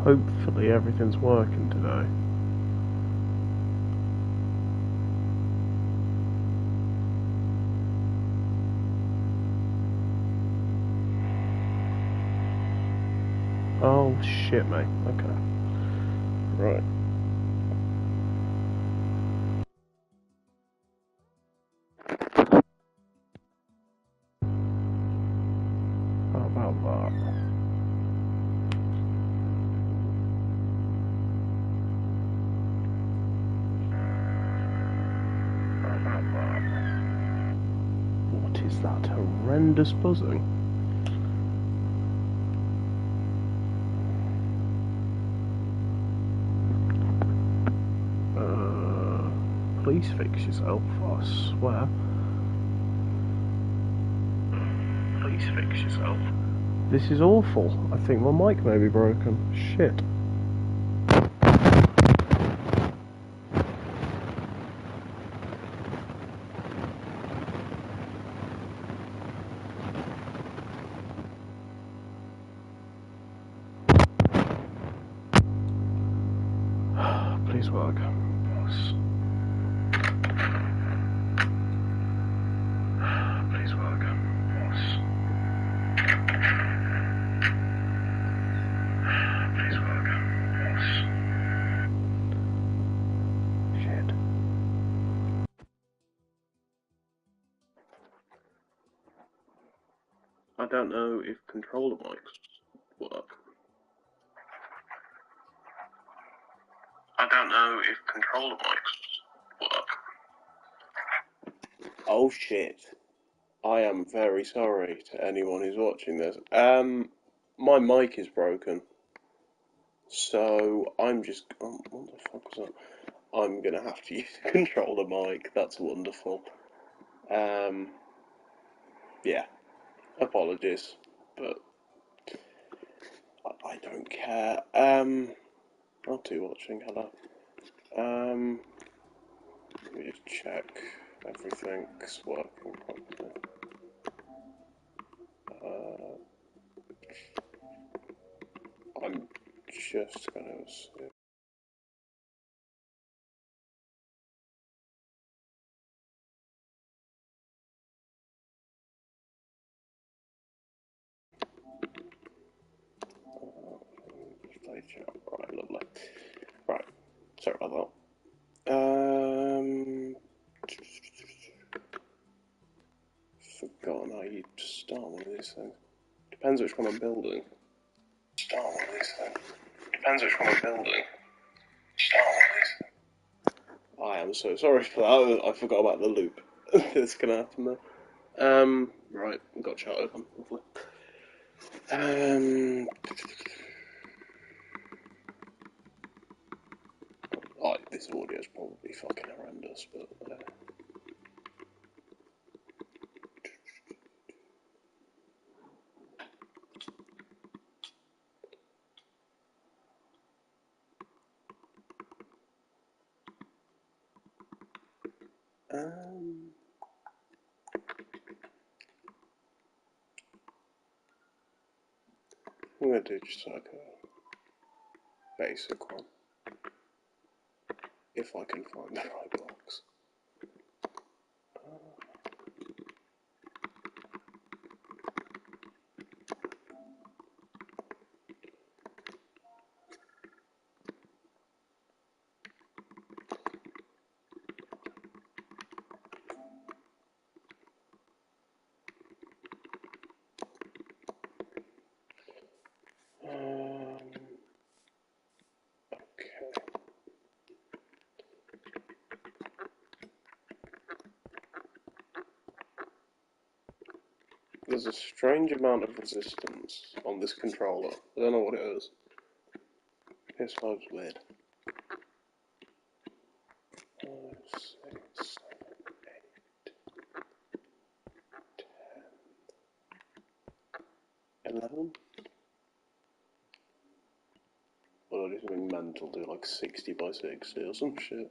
hopefully everything's working today. Oh shit, mate. Okay. Right. How about that? How about that? What is that horrendous buzzing? Please fix yourself, I swear. Please fix yourself. This is awful. I think my mic may be broken. Shit. Please work. Please work. Please work. Shit. I don't know if controller mics work. I don't know if controller mics work. Oh shit. I am very sorry to anyone who's watching this. My mic is broken. So I'm just what the fuck was that? I'm gonna have to use a controller mic. That's wonderful. Yeah. Apologies. But I don't care. Not too watching, hello. Let me just check everything's working properly. I'm just gonna see. Right, lovely. Right, sorry about that. Forgotten how you start one of these things. Depends which one I'm building. Start one of these things. Depends which one I'm building. Start one of these things. I am so sorry for that. I forgot about the loop. It's gonna happen there. Right, got chat open. Lovely. This audio is probably fucking horrendous, but. I'm gonna do just like a basic one, if I can find the right box. Okay. There's a strange amount of resistance on this controller. I don't know what it is. PS5's weird. 5, 6, 7, 8, 10, 11? Or do something mental, do like 60 by 60 or some shit.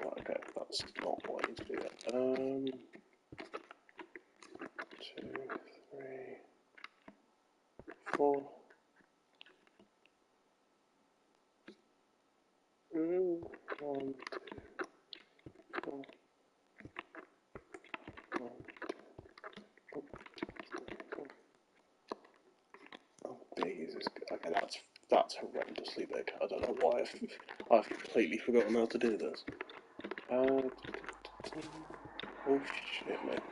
Right, okay, that's not what I need to do yet. 2, 3, 4. 1, 2, 4. 1, 2, 4. Oh, Jesus. Okay, that's horrendously big. I don't know why I've completely forgotten how to do this. Oh shit, mate.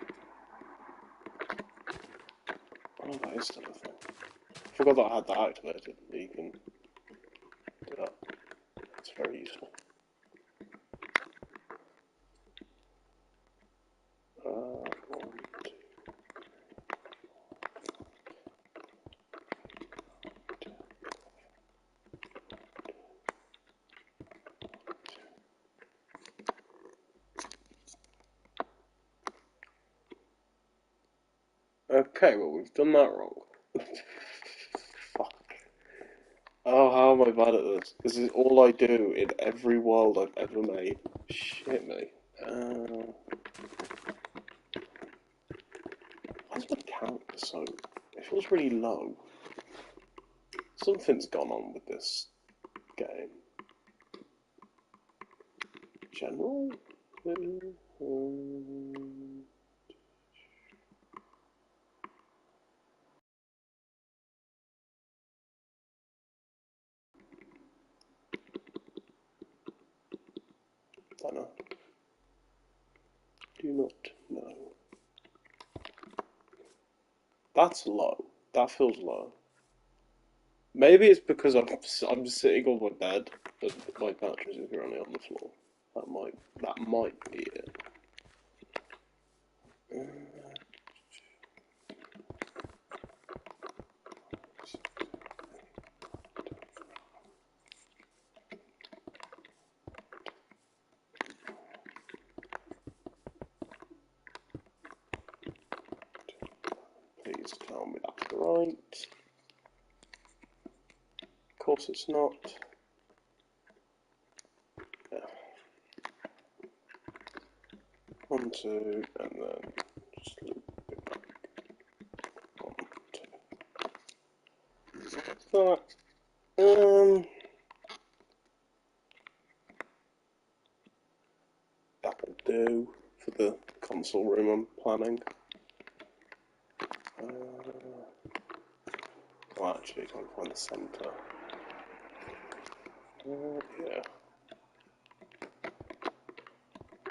Oh, that is still a thing. I forgot that I had that activated. You can do that. It's very useful. One, two, two. Okay, well, we've done that wrong. Fuck. Oh, how am I bad at this? This is all I do in every world I've ever made. Shit, me. Why's my count so... It feels really low. Something's gone on with this game. General? Don't know. Do not know. That's low. That feels low. Maybe it's because I'm sitting on my bed and my mattress is currently on the floor. That might be it. Please tell me that's right. Of course it's not. Yeah. 1, 2, and then just loop it back. 1, 2. That. That will do for the console room I'm planning. Well, actually, can't find the centre. Yeah.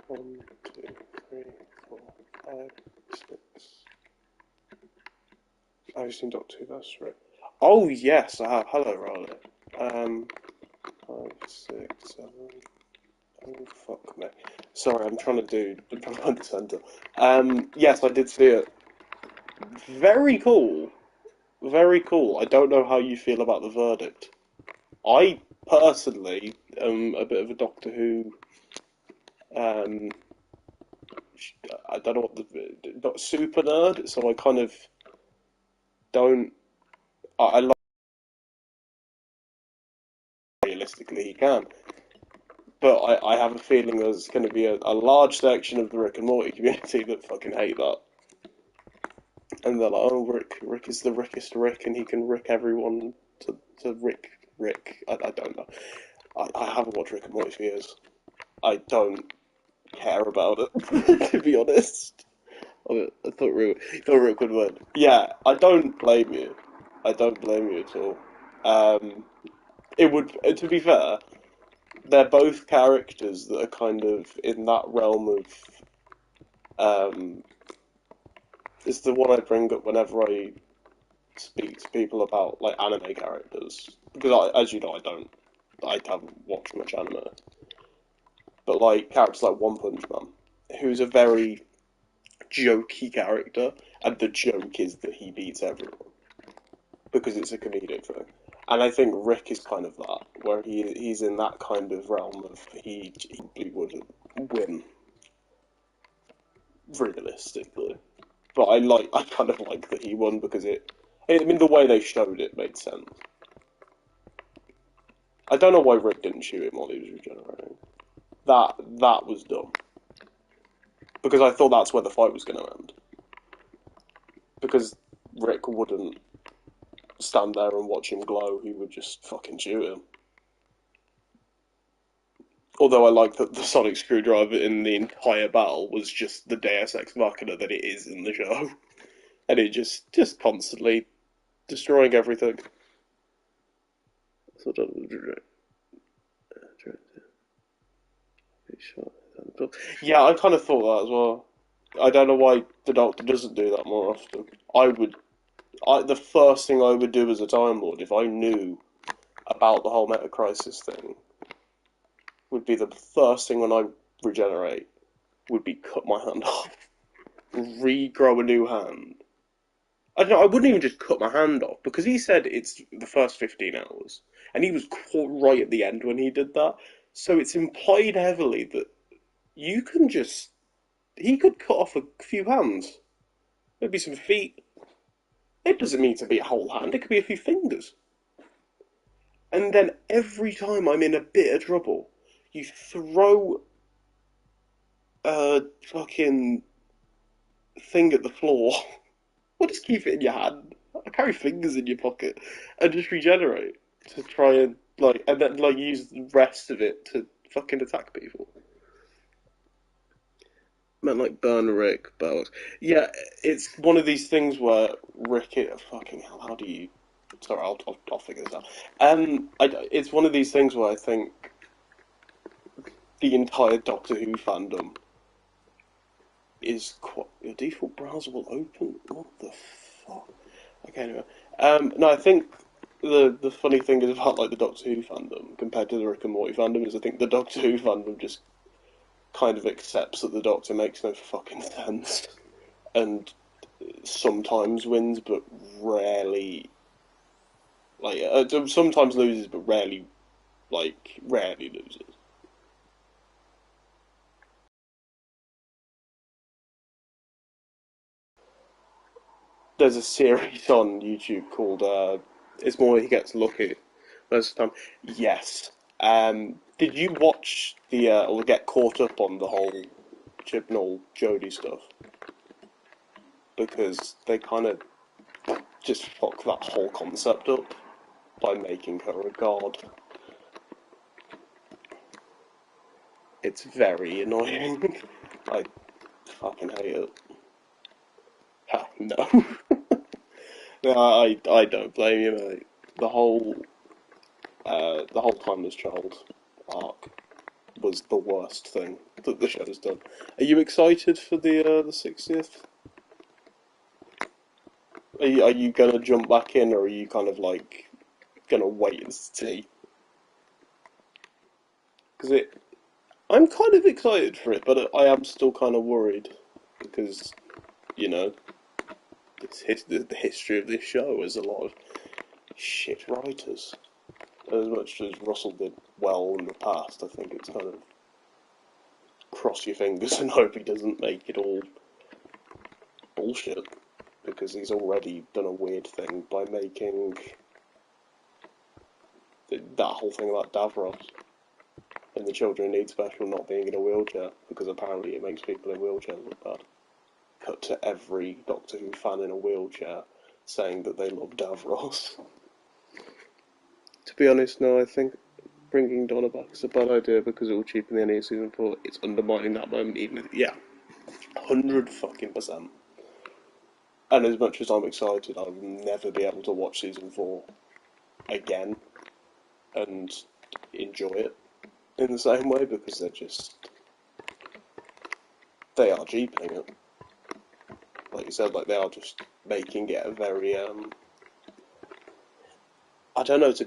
1, 2, 3, 4, 5, 6. I just need .2, that's right. Oh yes, I have. Hello, Riley. 5, 6, 7. Oh fuck me. Sorry, I'm trying to find the centre. Yes, I did see it. Very cool. Very cool. I don't know how you feel about the verdict. I personally am a bit of a Doctor Who. Um, I don't know what not super nerd, so I kind of don't. I like realistically he can, but I have a feeling there's going to be a large section of the Rick and Morty community that fucking hate that, and they're like, oh, Rick is the Rickest Rick, and he can Rick everyone to Rick. I don't know. I haven't watched Rick and Morty for years. I don't care about it, to be honest. I thought Rick would win. Yeah, I don't blame you. I don't blame you at all. It would, to be fair, they're both characters that are kind of in that realm of. It's the one I bring up whenever I speak to people about like anime characters because, as you know, I haven't watched much anime, but like characters like One Punch Man, who's a very jokey character, and the joke is that he beats everyone because it's a comedic thing. And I think Rick is kind of that, where he's in that kind of realm of he would win realistically. But I kind of like that he won because I mean the way they showed it made sense. I don't know why Rick didn't shoot him while he was regenerating. That was dumb. Because I thought that's where the fight was going to end. Because Rick wouldn't stand there and watch him glow, he would just fucking shoot him. Although I like that the sonic screwdriver in the entire battle was just the Deus Ex Machina that it is in the show. And it just constantly destroying everything. Yeah, I kind of thought that as well. I don't know why the Doctor doesn't do that more often. The first thing I would do as a Time Lord, if I knew about the whole Meta Crisis thing, would be the first thing when I regenerate, would be cut my hand off, regrow a new hand. I don't know, I wouldn't even just cut my hand off, because he said it's the first 15 hours, and he was caught right at the end when he did that, so it's implied heavily that you can just... He could cut off a few hands, maybe some feet. It doesn't need to be a whole hand, it could be a few fingers. And then every time I'm in a bit of trouble, you throw a fucking thing at the floor. Or just keep it in your hand. I carry fingers in your pocket and just regenerate to try and and then use the rest of it to fucking attack people. Man, like burn Rick, but yeah, it's one of these things where fucking hell, how do you? Sorry, I'll figure this out. It's one of these things where I think the entire Doctor Who fandom is quite... Your default browser will open. What the fuck? Okay, anyway. No, I think the funny thing is about the Doctor Who fandom compared to the Rick and Morty fandom is I think the Doctor Who fandom just kind of accepts that the Doctor makes no fucking sense and sometimes wins, but rarely. Sometimes loses, but rarely loses. There's a series on YouTube called "It's More He Gets Lucky" most of the time. Yes. Did you watch or get caught up on the whole Chibnall Jodie stuff? Because they kind of just fuck that whole concept up by making her a god. It's very annoying. I fucking hate it. Ha, no. No, I don't blame you, mate. The whole Timeless Child arc was the worst thing that the show's done. Are you excited for the 60th? Are you gonna jump back in, or are you kind of gonna wait and see? Because I'm kind of excited for it, but I am still kind of worried because you know the history of this show is a lot of shit writers. As much as Russell did well in the past, I think it's kind of cross your fingers and hope he doesn't make it all bullshit, because he's already done a weird thing by making that whole thing about Davros and the children need special not being in a wheelchair, because apparently it makes people in wheelchairs look bad. Cut to every Doctor Who fan in a wheelchair saying that they love Davros. To be honest, no, I think bringing Donna back is a bad idea because it will cheapen the end of season 4. It's undermining that moment, even if, yeah, 100%. And as much as I'm excited, I will never be able to watch season 4 again and enjoy it in the same way, because they are cheapening it. Like you said, they are just making it a very, I don't know, it's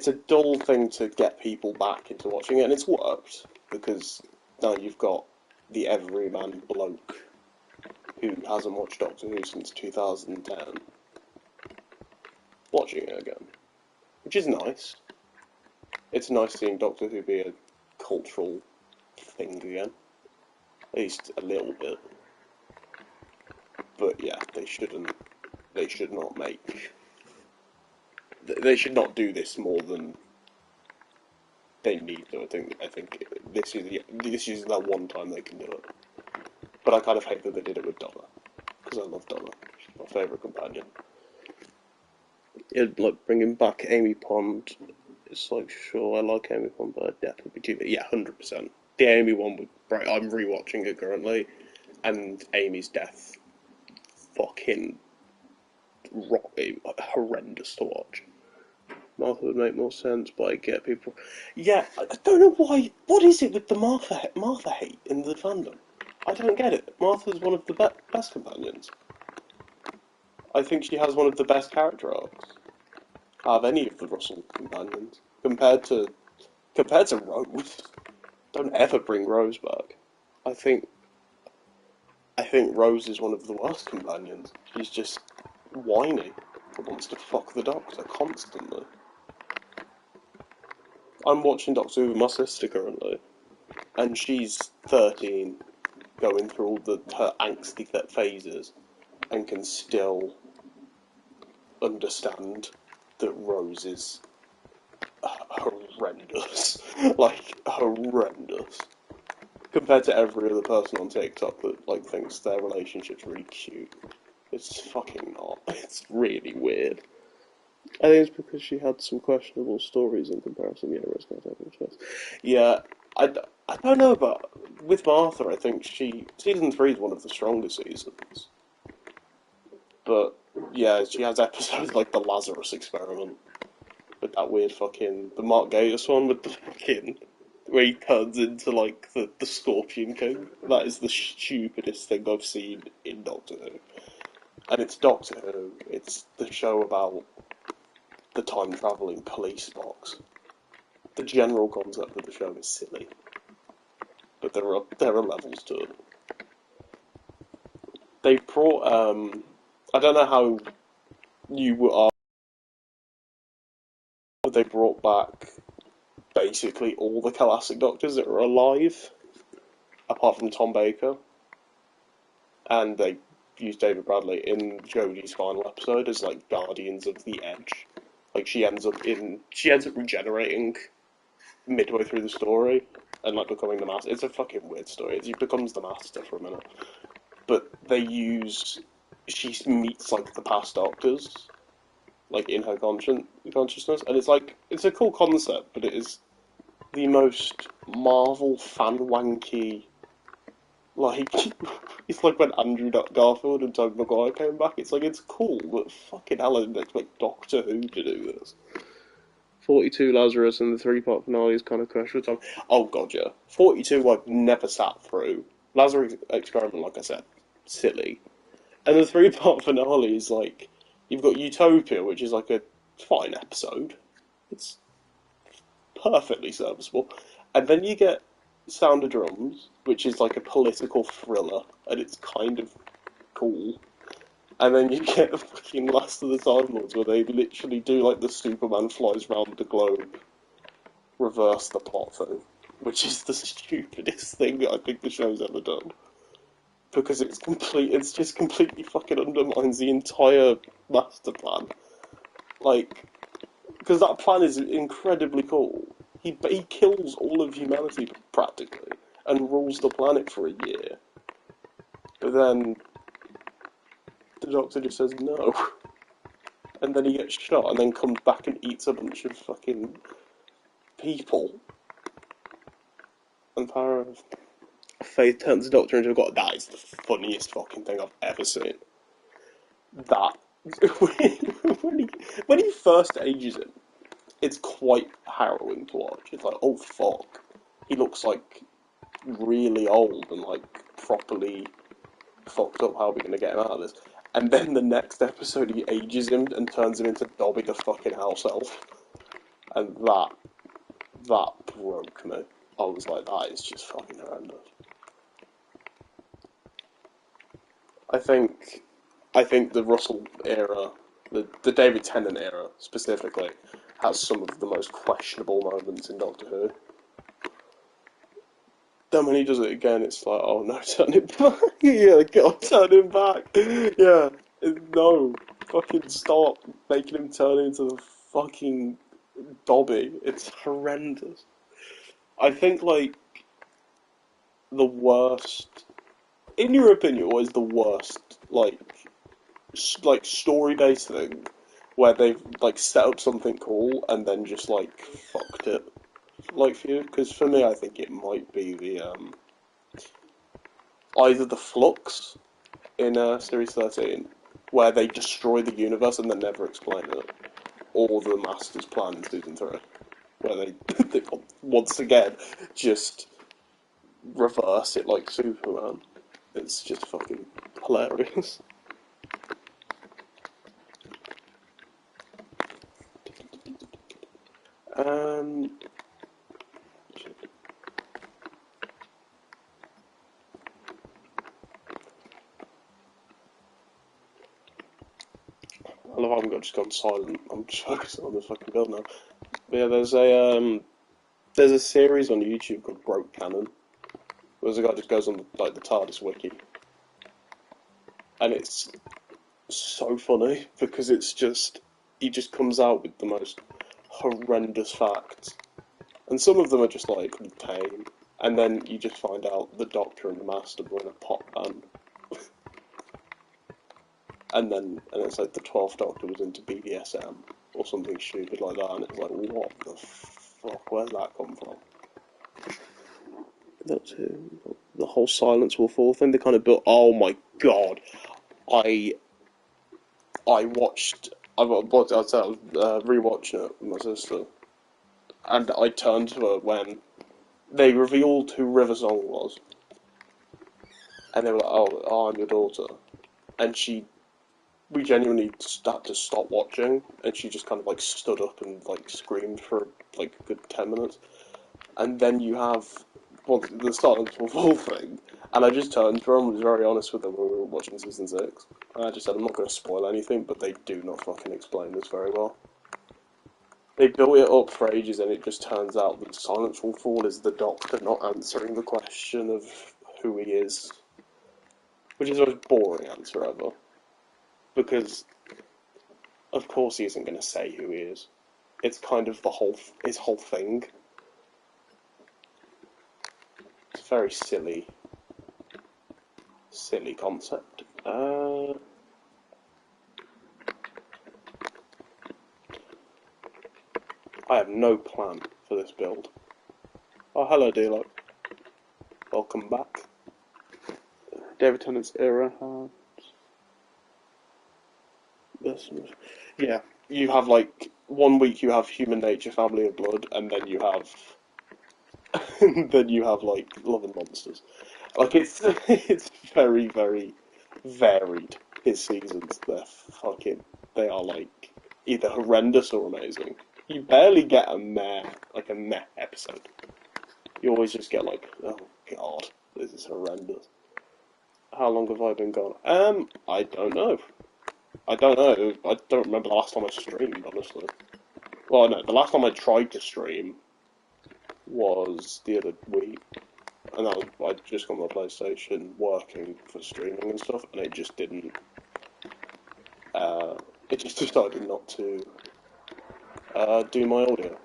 a dull thing to get people back into watching it, and it's worked, because now you've got the everyman bloke who hasn't watched Doctor Who since 2010 watching it again, which is nice. It's nice seeing Doctor Who be a cultural thing again, at least a little bit. But yeah, they should not do this more than they need to. I think this is that one time they can do it. But I kind of hate that they did it with Donna, because I love Donna. She's my favourite companion. It, like, bringing back Amy Pond, it's like, sure, I like Amy Pond, but her death would be too big. Yeah, 100%. The Amy one would, right, I'm rewatching it currently, and Amy's death, fucking horrendous to watch. Martha would make more sense, but I get people. Yeah, I don't know why. What is it with the Martha hate in the fandom? I don't get it. Martha's one of the best companions. I think she has one of the best character arcs out of any of the Russell companions. Compared to Rose. Don't ever bring Rose back. I think Rose is one of the worst companions. She's just whiny and wants to fuck the Doctor constantly. I'm watching Doctor Who with my sister currently, and she's 13, going through all her angsty phases, and can still understand that Rose is horrendous. Like, horrendous. Compared to every other person on TikTok that, like, thinks their relationship's really cute. It's fucking not. It's really weird. I think it's because she had some questionable stories in comparison. Yeah, Rose can't take much less. Yeah, I don't know, but with Martha, I think season 3 is one of the strongest seasons. But yeah, she has episodes like the Lazarus experiment with that weird the Mark Gatiss one with the fucking where he turns into like the Scorpion King. That is the stupidest thing I've seen in Doctor Who. And it's Doctor Who. It's the show about the time-travelling police box. The general concept of the show is silly, but there are levels to it. They brought I don't know how you are. They brought back basically all the classic Doctors that are alive, apart from Tom Baker, and they used David Bradley in Jodie's final episode as like Guardians of the Edge. Like she ends up regenerating midway through the story and like becoming the Master. It's a fucking weird story. She becomes the Master for a minute, but she meets like the past Doctors, like in her consciousness, and it's a cool concept, but it is the most Marvel fan wanky. Like, it's like when Andrew Garfield and Tobey Maguire came back. It's like, it's cool, but fucking hell, I didn't expect Doctor Who to do this. 42 Lazarus and the 3-part finale is kind of questionable time. Oh god, yeah. 42 I've never sat through. Lazarus Experiment, like I said, silly. And the 3-part finale is like, you've got Utopia, which is like a fine episode. It's perfectly serviceable. And then you get Sound of Drums, which is like a political thriller, and it's kind of cool. And then you get fucking Last of the Time Lords, where they literally do like the Superman flies round the globe, reverse the plot thing, which is the stupidest thing I think the show's ever done. Because it's just completely fucking undermines the entire master plan. Like, because that plan is incredibly cool. He kills all of humanity, practically, and rules the planet for a year. But then the Doctor just says no. And then he gets shot, and then comes back and eats a bunch of fucking people. And Faith turns the Doctor into a god. That is the funniest fucking thing I've ever seen. That. when he first ages him, it's quite harrowing to watch. It's like, oh fuck, he looks like really old and like properly fucked up. How are we gonna get him out of this? And then the next episode, he ages him and turns him into Dobby the fucking house elf, and that broke me. I was like, that is just fucking horrendous. I think the Russell era, the David Tennant era specifically, has some of the most questionable moments in Doctor Who. Then when he does it again, it's like, oh no, turn it back. Yeah, God, turn him back. Yeah, no, fucking stop making him turn into the fucking Dobby. It's horrendous. I think, like, the worst, in your opinion, what is the worst, like, story-based thing where they've, like, set up something cool and then just, like, fucked it, like, for you? Because for me, I think it might be either the Flux in Series 13, where they destroy the universe and then never explain it, or the Master's Plan in Season 3, where they once again just reverse it like Superman. It's just fucking hilarious. Um, I love how I'm just gone silent. I'm just focusing on this fucking build now. But yeah, there's a series on YouTube called Broke Canon. Where there's a guy just goes on like the TARDIS wiki, and it's so funny because it's just he just comes out with the most horrendous facts, and some of them are just like tame, and then you just find out the Doctor and the Master were in a pop band, and it's like the 12th Doctor was into BDSM or something stupid like that, and it's like, what the fuck? Where's that come from? That's it. The whole Silence Will Fall thing. They kind of built. Oh my god! I I watched. I'd say I was rewatching it with my sister, and I turned to her when they revealed who River Song was, and they were like, "Oh, I'm your daughter," and we genuinely had to stop watching, and she just kind of like stood up and like screamed for like a good 10 minutes, and then you have the Silence Will Fall thing, and I just turned to her and was very honest with her when we were watching season 6. And I just said, I'm not going to spoil anything, but they do not fucking explain this very well. They built it up for ages, and it just turns out that Silence Will Fall is the Doctor not answering the question of who he is, which is the most boring answer ever. Because, of course, he isn't going to say who he is. It's kind of his whole thing. It's a very silly concept. I have no plan for this build. Oh, hello, D-Lock. Welcome back. David Tennant's era. Yeah, you have like 1 week you have Human Nature, Family of Blood, and then you have like Love and Monsters. Like it's very very varied. His seasons, they are like either horrendous or amazing. You barely get a meh episode. You always just get like, oh god, this is horrendous. How long have I been gone? I don't know. I don't know. I don't remember the last time I streamed, honestly. Well, no, the last time I tried to stream was the other week, and I'd just got my PlayStation working for streaming and stuff, and it just didn't. It just decided not to do my audio.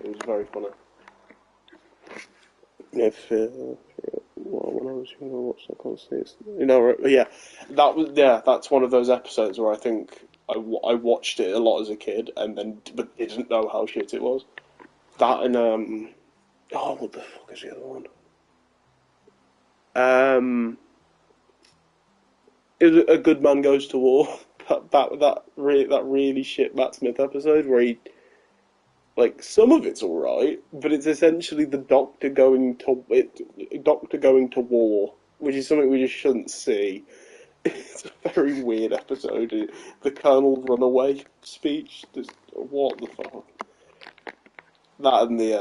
It was very funny. If when I was younger, I watched that constantly. You know, yeah, that's one of those episodes where I think I watched it a lot as a kid, and then but didn't know how shit it was. That and oh, what the fuck is the other one? Is it A Good Man Goes to War? That really shit Matt Smith episode where he like some of it's all right, but it's essentially the Doctor going to war, which is something we just shouldn't see. It's a very weird episode. The Colonel Runaway speech. What the fuck? That and the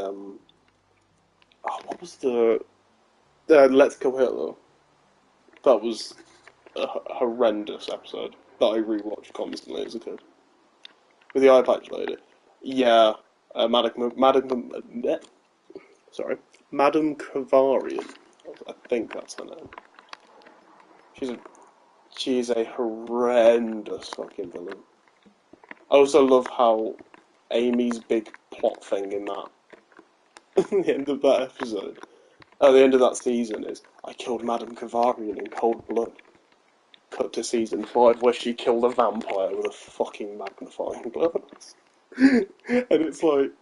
what was the Let's Go Hitler? That was a horrendous episode that I rewatched constantly as a kid with the eye patch lady. Yeah, sorry, Madame Kavarian. I think that's her name. She's a she's a horrendous fucking villain. I also love how Amy's big plot thing in that the end of that episode, at the end of that season, is I killed Madame Kavarian in cold blood. Cut to season 5, where she killed a vampire with a fucking magnifying glass. And it's like,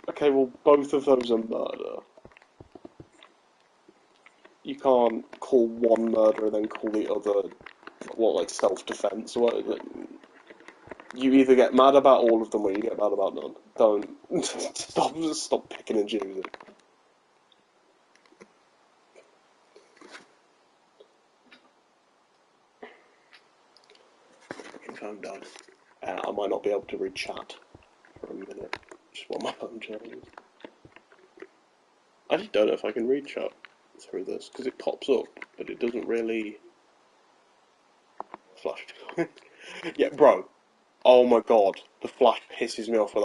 okay, well, both of those are murder. You can't call one murder and then call the other, what, like self-defense? Or like, you either get mad about all of them or you get mad about none. Don't stop picking and choosing. Fucking phone died. I might not be able to read chat for a minute, just while my phone charges. I just don't know if I can read chat through this, because it pops up, but it doesn't really flash. Yeah, bro. Oh my god, the Flash pisses me off with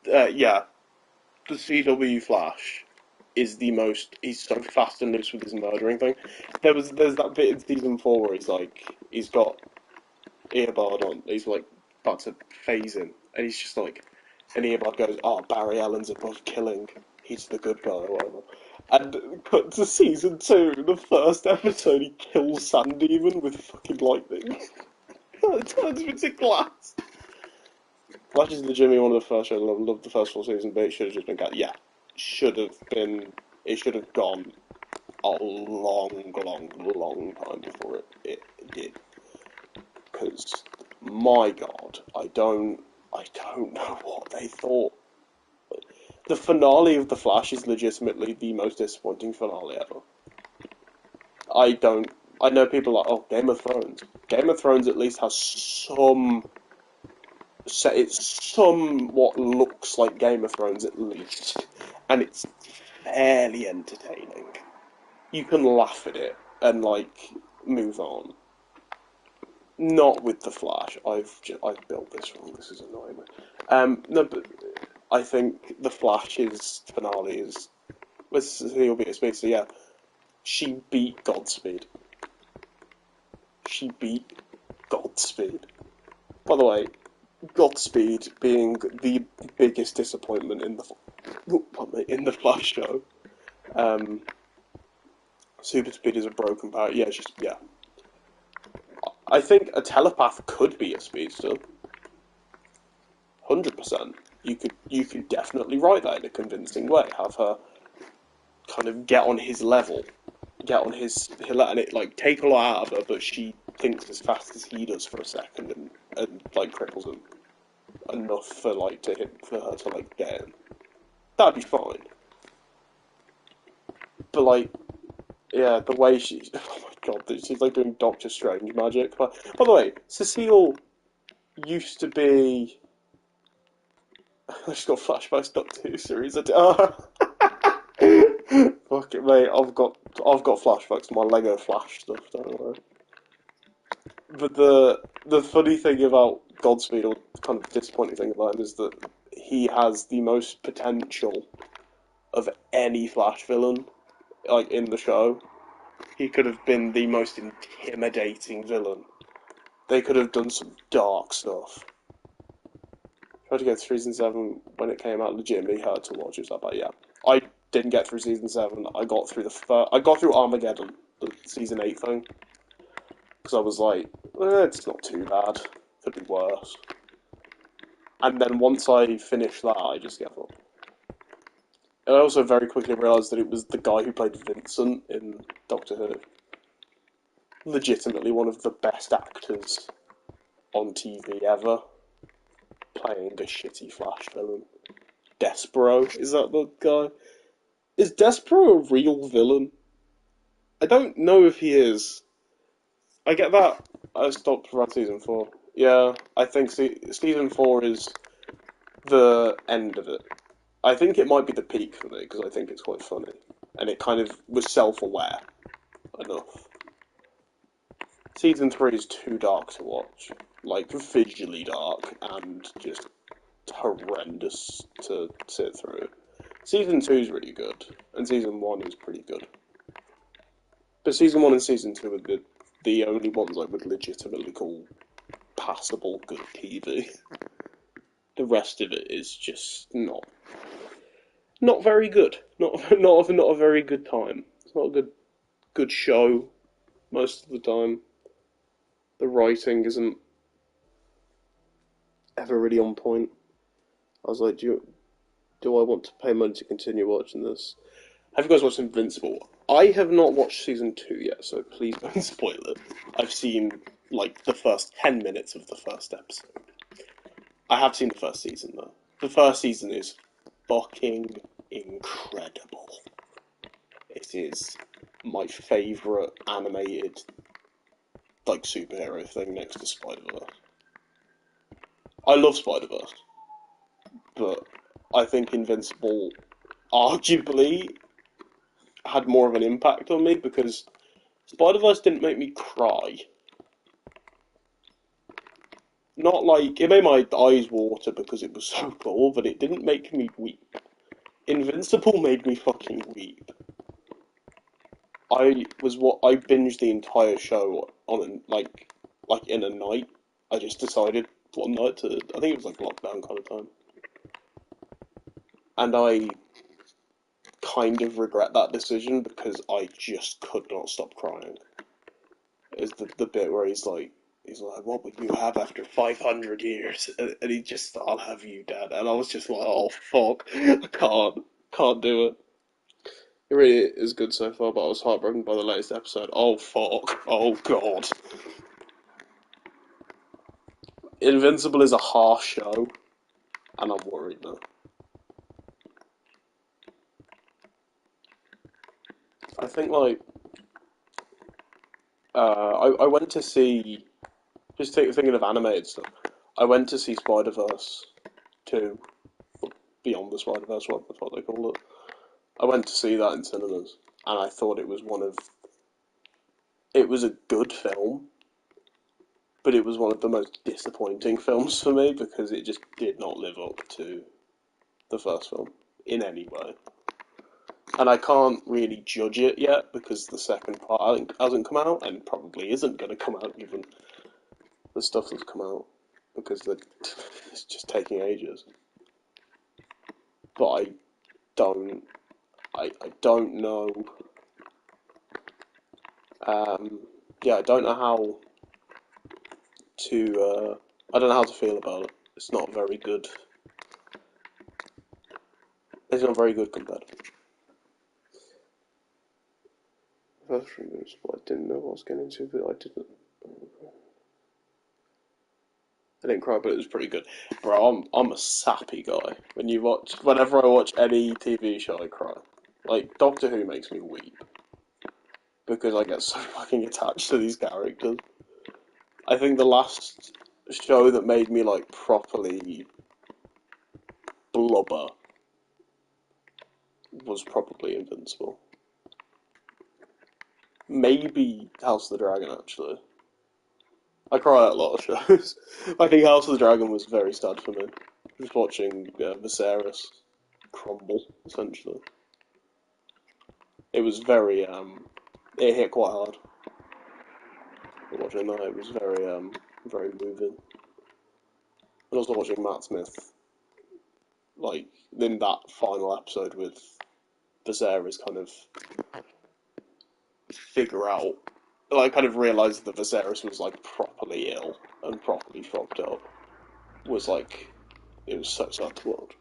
that. Yeah, the CW Flash is the most. He's so fast and loose with his murdering thing. There's that bit in season 4 where he's got earbud on. He's like about to phase in, and he's just like, and earbud goes, "Oh, Barry Allen's above killing. He's the good guy or whatever." And cut to season 2, the first episode, he kills San Demon with fucking lightning. It turns him into glass. Flash is legitimately one of the first shows. I love the first 4 seasons, but it should have just been cut. Yeah, should have been. It should have gone a long time before it did. Because my God, I don't know what they thought. The finale of The Flash is legitimately the most disappointing finale ever. I know people are like, oh, Game of Thrones. Game of Thrones at least has it's somewhat looks like Game of Thrones at least, and it's fairly entertaining. You can laugh at it and like move on. Not with the Flash. I've built this wrong. This is annoying me. No, but I think the Flash's finale is. He'll be a speed. So yeah, she beat Godspeed. She beat Godspeed. By the way, Godspeed being the biggest disappointment in the Flash show. Super speed is a broken power. Yeah, yeah. I think a telepath could be a speedster. 100%. You could definitely write that in a convincing way. Have her kind of get on his level, get on his, and it like take a lot out of her, but she thinks as fast as he does for a second, and like cripples him enough for her to like get him. That'd be fine. But like, yeah, the way she's, oh my god, she's like doing Doctor Strange magic. But by the way, Cecile used to be. I just got flashbacks Doctor Who series. Fuck it, mate. I've got flashbacks to my Lego Flash stuff. Don't worry. But the funny thing about Godspeed, or kind of disappointing thing about him, is that he has the most potential of any Flash villain, like in the show. He could have been the most intimidating villain. They could have done some dark stuff. Tried to get through season 7 when it came out. Legitimately hard to watch. It was like, but yeah, I didn't get through season 7. I got through I got through Armageddon, the season 8 thing, because I was like, it's not too bad. Could be worse. And then once I finished that, I just gave up. And I also very quickly realised that it was the guy who played Vincent in Doctor Who. Legitimately one of the best actors on TV ever, playing a shitty Flash villain. Despero, is that the guy? Is Despero a real villain? I don't know if he is. I get that. I stopped around season 4. Yeah, I think season 4 is the end of it. I think it might be the peak for me, because I think it's quite funny. And it kind of was self-aware enough. Season 3 is too dark to watch. Like, visually dark, and just horrendous to sit through. Season 2 is really good, and Season 1 is pretty good. But Season 1 and Season 2 are the only ones I would legitimately call passable good TV. The rest of it is just not. not very good. Not a very good time. It's not a good show most of the time. The writing isn't ever really on point. I was like, do I want to pay money to continue watching this? Have you guys watched Invincible? I have not watched season 2 yet, so please don't spoil it. I've seen like the first 10 minutes of the first episode. I have seen the first season though. The first season is fucking incredible. It is my favourite animated like superhero thing next to Spider-Verse. I love Spider-Verse, but I think Invincible arguably had more of an impact on me because Spider-Verse didn't make me cry. Not like, it made my eyes water because it was so cool, but it didn't make me weep. Invincible made me fucking weep. I binged the entire show on like in a night. I just decided one night to, I think it was like lockdown kind of time. And I kind of regret that decision because I just could not stop crying. Is the bit where he's like, what would you have after 500 years? And he just, I'll have you, Dad. And I was just like, oh, fuck. I can't do it. It really is good so far, but I was heartbroken by the latest episode. Oh, fuck. Oh, God. Invincible is a harsh show, and I'm worried now. I think, like, I went to see, thinking of animated stuff, I went to see Spider-Verse 2, Beyond the Spider-Verse, that's what they call it. I went to see that in cinemas, and I thought it was it was a good film, but it was one of the most disappointing films for me because it just did not live up to the first film in any way. And I can't really judge it yet because the second part I think hasn't come out and probably isn't going to come out given the stuff that's come out because it's just taking ages. But don't I don't know. Yeah, I don't know how to. I don't know how to feel about it. It's not very good. It's not very good compared. First 3 minutes, but I didn't know what I was getting into. But I didn't. I didn't cry, but it was pretty good, bro. I'm a sappy guy. Whenever I watch any TV show, I cry. Like Doctor Who makes me weep because I get so fucking attached to these characters. I think the last show that made me like properly blubber was probably Invincible. Maybe House of the Dragon, actually. I cry at a lot of shows. I think House of the Dragon was very sad for me. Just watching Viserys crumble, essentially. It was very, it hit quite hard. Watching that, it was very moving. And also watching Matt Smith, like, in that final episode with Viserys kind of figure out, like, kind of realise that Viserys was, like, properly ill and properly fucked up. Was, like, it was so sad to watch.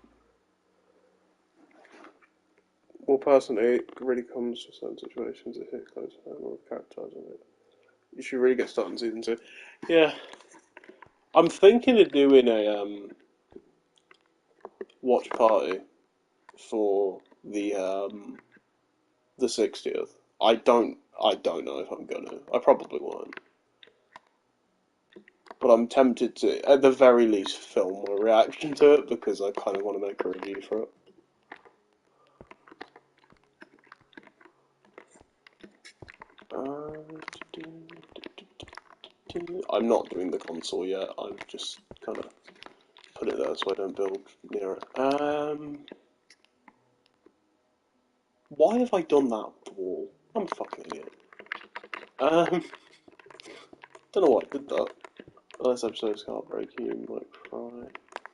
Well, personally, it really comes to certain situations that hit close to home or characterising it. You should really get started in season 2. Yeah. I'm thinking of doing a, watch party for the 60th. I don't know if I'm gonna. I probably won't. But I'm tempted to, at the very least, film a reaction to it because I kind of want to make a review for it. I'm not doing the console yet. I've just kind of put it there so I don't build near it. Why have I done that with the wall? I'm a fucking idiot. Don't know why I did that. Oh, this episode's heartbreaking. You might cry.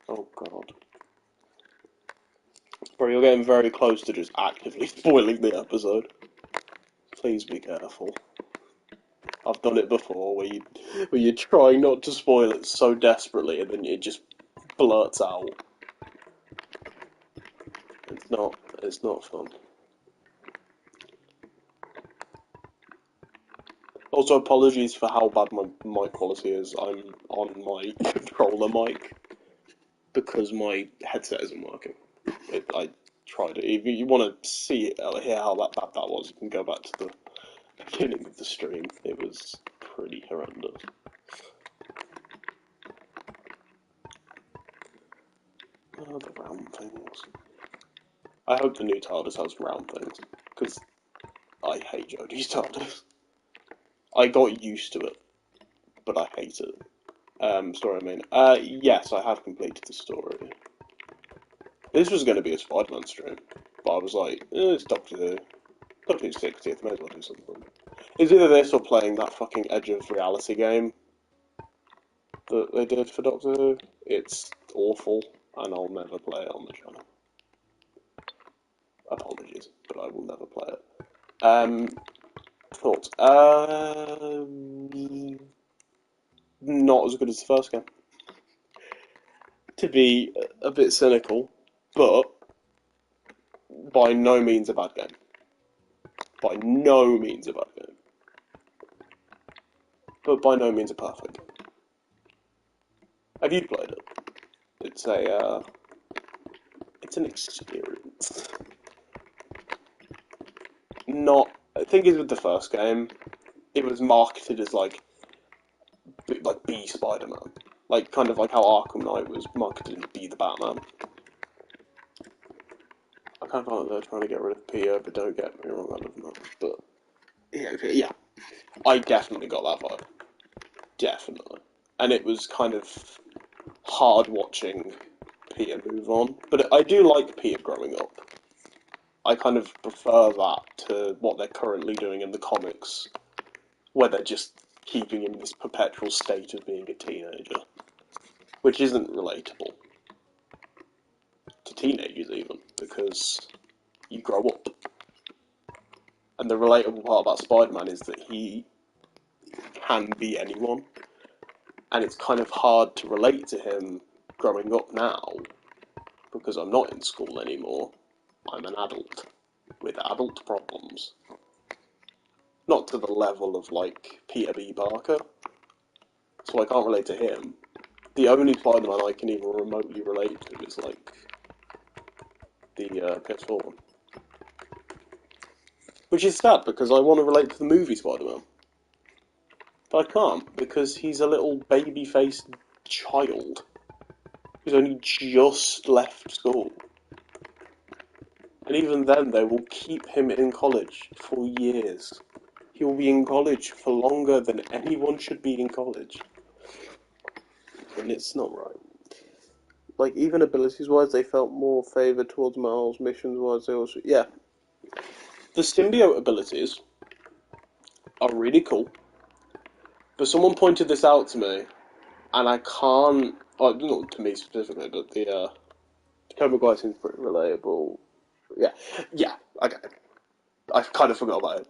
Oh god. Bro, you're getting very close to just actively spoiling the episode. Please be careful. I've done it before, where you're trying not to spoil it so desperately, and then it just blurts out. It's not fun. Also, apologies for how bad my mic quality is. I'm on my controller mic because my headset isn't working. I tried it. If you want to hear how bad that was, you can go back to the beginning of the stream. It was pretty horrendous. Oh, the round things. I hope the new TARDIS has round things, because I hate Jodie's TARDIS. I got used to it, but I hate it. Story, I mean. Yes, I have completed the story. This was going to be a Spider-Man stream, but I was like, it's Doctor Who. Doctor Who's 60th, may as well do something. It's either this or playing that fucking Edge of Reality game that they did for Doctor Who. It's awful, and I'll never play it on the channel. Apologies, but I will never play it. Thoughts? Not as good as the first game. To be a bit cynical, but by no means a bad game. By no means a bad game. But by no means a perfect game. Have you played it? It's an experience. I think it's with the first game, it was marketed as like B Spider-Man. Like, kind of like how Arkham Knight was marketed to be the Batman. I kind of feel like they're trying to get rid of Peter, but don't get me wrong, I love him. But, yeah. I definitely got that vibe. Definitely. And it was kind of hard watching Peter move on. But I do like Peter growing up. I kind of prefer that to what they're currently doing in the comics, where they're just keeping him in this perpetual state of being a teenager, which isn't relatable to teenagers even, because you grow up. And the relatable part about Spider-Man is that he can be anyone, and it's kind of hard to relate to him growing up now, because I'm not in school anymore. I'm an adult with adult problems. Not to the level of, like, Peter B. Parker, so I can't relate to him. The only Spider-Man I can even remotely relate to is, like, the PS4 one. Which is sad, because I want to relate to the movie Spider-Man. But I can't, because he's a little baby-faced child who's only just left school. And even then, they will keep him in college for years. He will be in college for longer than anyone should be in college. And it's not right. Like, even abilities-wise, they felt more favoured towards Miles. Missions-wise, they also... Yeah. The symbiote abilities are really cool. But someone pointed this out to me, and I can't... Oh, not to me specifically, but the Tobey Maguire seems pretty relatable. Yeah, okay. I kind of forgot about it.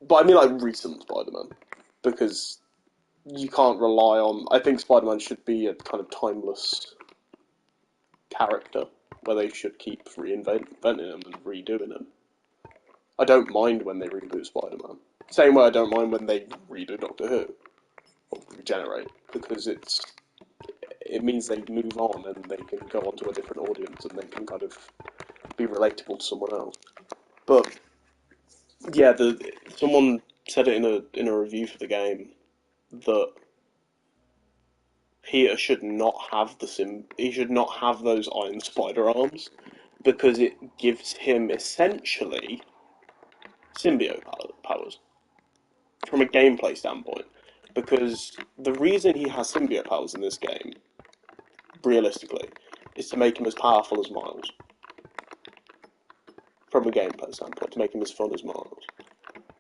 But I mean, like, recent Spider-Man. Because you can't rely on... I think Spider-Man should be a kind of timeless character, where they should keep reinventing him and redoing him. I don't mind when they reboot Spider-Man. Same way I don't mind when they redo Doctor Who. Or regenerate. Because it means they move on and they can go on to a different audience and they can kind of be relatable to someone else. But yeah, someone said it in a review for the game that Peter should not have he should not have those Iron Spider arms, because it gives him essentially symbiote powers from a gameplay standpoint. Because the reason he has symbiote powers in this game, realistically, is to make him as powerful as Miles. From a gameplay standpoint, to make him as fun as Miles.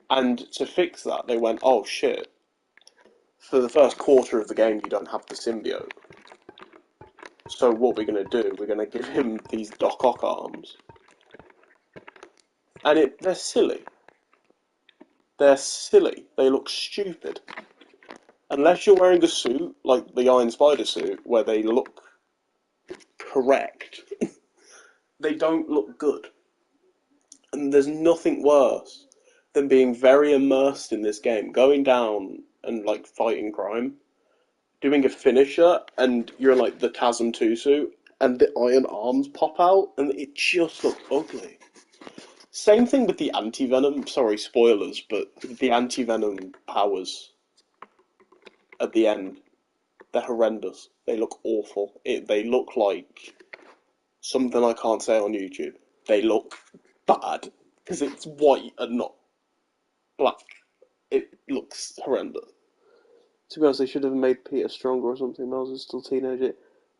And to fix that, they went, oh shit, for the first quarter of the game you don't have the symbiote. So what we're going to do, we're going to give him these Doc Ock arms, And they're silly. They're silly. They look stupid. Unless you're wearing a suit, like the Iron Spider suit, where they look correct, they don't look good. And there's nothing worse than being very immersed in this game, going down and like fighting crime, doing a finisher, and you're in like the TASM 2 suit, and the iron arms pop out, and it just looks ugly. Same thing with the anti-venom, sorry, spoilers, but the anti-venom powers at the end, they're horrendous. They look awful. They look like something I can't say on YouTube. They look bad, because it's white and not black. It looks horrendous. To be honest, they should have made Peter stronger or something. Miles is still a teenager.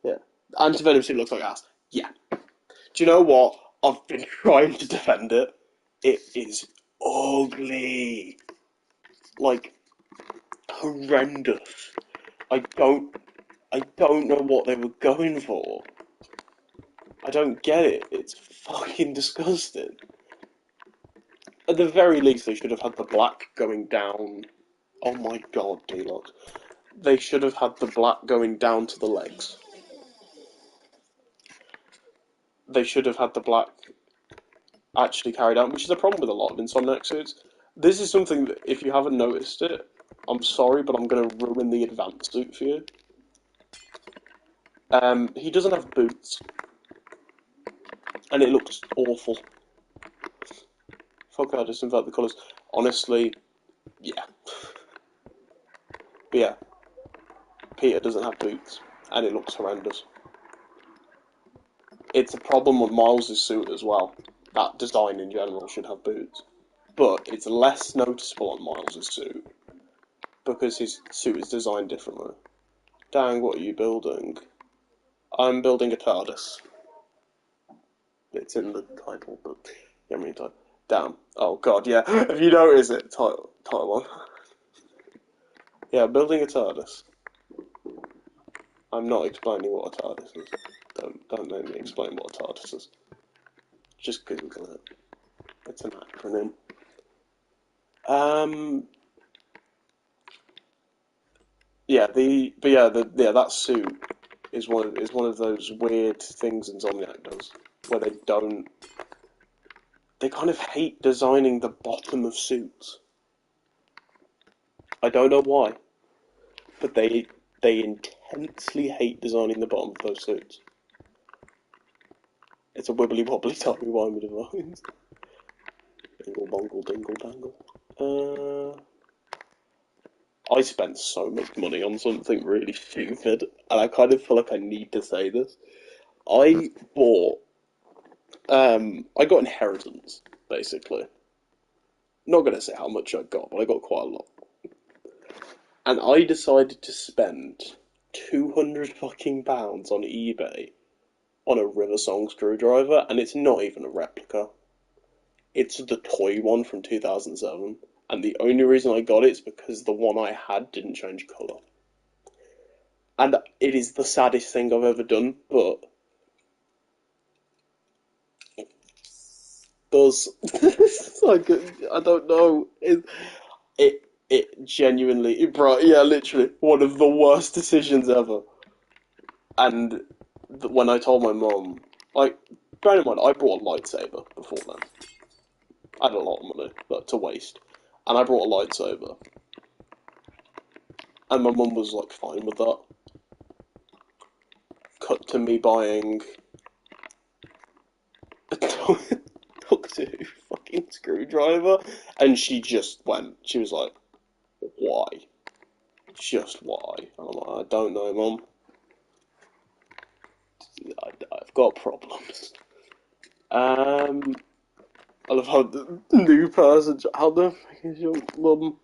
Yeah. Anti-venom suit looks like ass. Yeah. Do you know what? I've been trying to defend it. It is ugly. Like, horrendous. I don't know what they were going for. I don't get it. It's fucking disgusting. At the very least, they should have had the black going down. Oh my god, D-Lock. They should have had the black going down to the legs. They should have had the black actually carried out, which is a problem with a lot of Insomniac suits. This is something that, if you haven't noticed it, I'm sorry, but I'm going to ruin the advanced suit for you. He doesn't have boots. And it looks awful. Fuck, I just invert the colours. Honestly, yeah. But yeah, Peter doesn't have boots, and it looks horrendous. It's a problem with Miles' suit as well. That design in general should have boots. But it's less noticeable on Miles' suit, because his suit is designed differently. Dang, what are you building? I'm building a TARDIS. It's in the title, but yeah, I mean, damn. Oh god, yeah. Have you noticed it? Title one. Yeah, building a TARDIS. I'm not explaining what a TARDIS is. Don't make me explain what a TARDIS is. Just Google it. It's an acronym. Yeah, that suit is one of those weird things Insomniac does, where they kind of hate designing the bottom of suits. I don't know why, but they intensely hate designing the bottom of those suits. It's a wibbly wobbly timey wimey designs. Dingle bongle dingle dangle. I spent so much money on something really stupid, and I kind of feel like I need to say this. I got inheritance, basically. Not gonna say how much I got, but I got quite a lot. And I decided to spend £200 fucking pounds on eBay on a Riversong screwdriver, and it's not even a replica. It's the toy one from 2007, and the only reason I got it is because the one I had didn't change colour. And it is the saddest thing I've ever done, but it does. Like, I don't know. It genuinely, bro, yeah, literally, one of the worst decisions ever. And when I told my mum, like, bear in mind, I brought a lightsaber before then. I had a lot of money, but to waste. And I brought a lightsaber. And my mum was, like, fine with that. Cut to me buying a Doctor Who fucking screwdriver. And she just went, she was like, why? Just why? And I'm like, I don't know, Mum. I've got problems. I love how the new person, how the fuck is your mum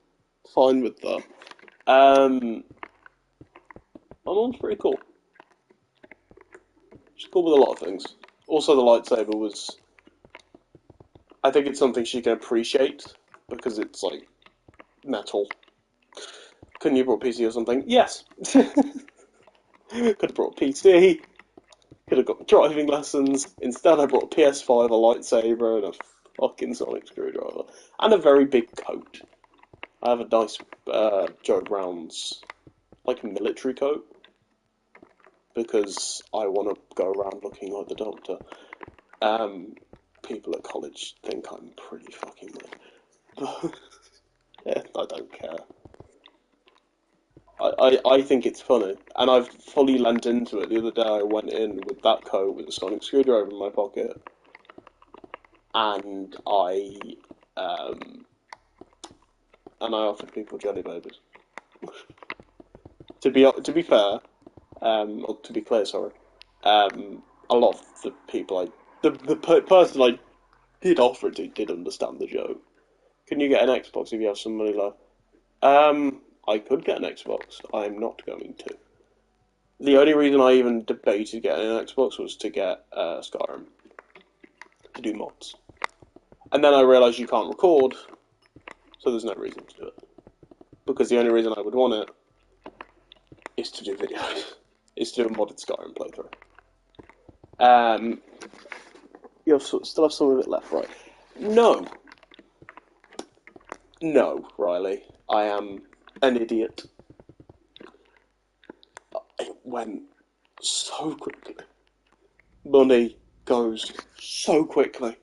fine with that? My mum's pretty cool. She's cool with a lot of things. Also, the lightsaber was, I think it's something she can appreciate, because it's, like, metal. Couldn't you brought a PC or something? Yes! Could have brought a PC. Could have got driving lessons. Instead, I brought a PS5, a lightsaber, and a fucking sonic screwdriver. And a very big coat. I have a nice Joe Brown's, like, military coat. Because I want to go around looking like the Doctor. People at college think I'm pretty fucking weird. Yeah, I don't care. I think it's funny, and I've fully lent into it. The other day I went in with that coat with a sonic screwdriver in my pocket, and um, I offered people jelly babies. To be fair, or to be clear, sorry, a lot of the people person I did offer it to did understand the joke. Can you get an Xbox if you have some money left? I could get an Xbox. I'm not going to. The only reason I even debated getting an Xbox was to get Skyrim, to do mods. And then I realised you can't record, so there's no reason to do it. Because the only reason I would want it is to do videos, is to do a modded Skyrim playthrough. You still have some of it left, right? No. No, Riley. I am an idiot. It went so quickly. Money goes so quickly.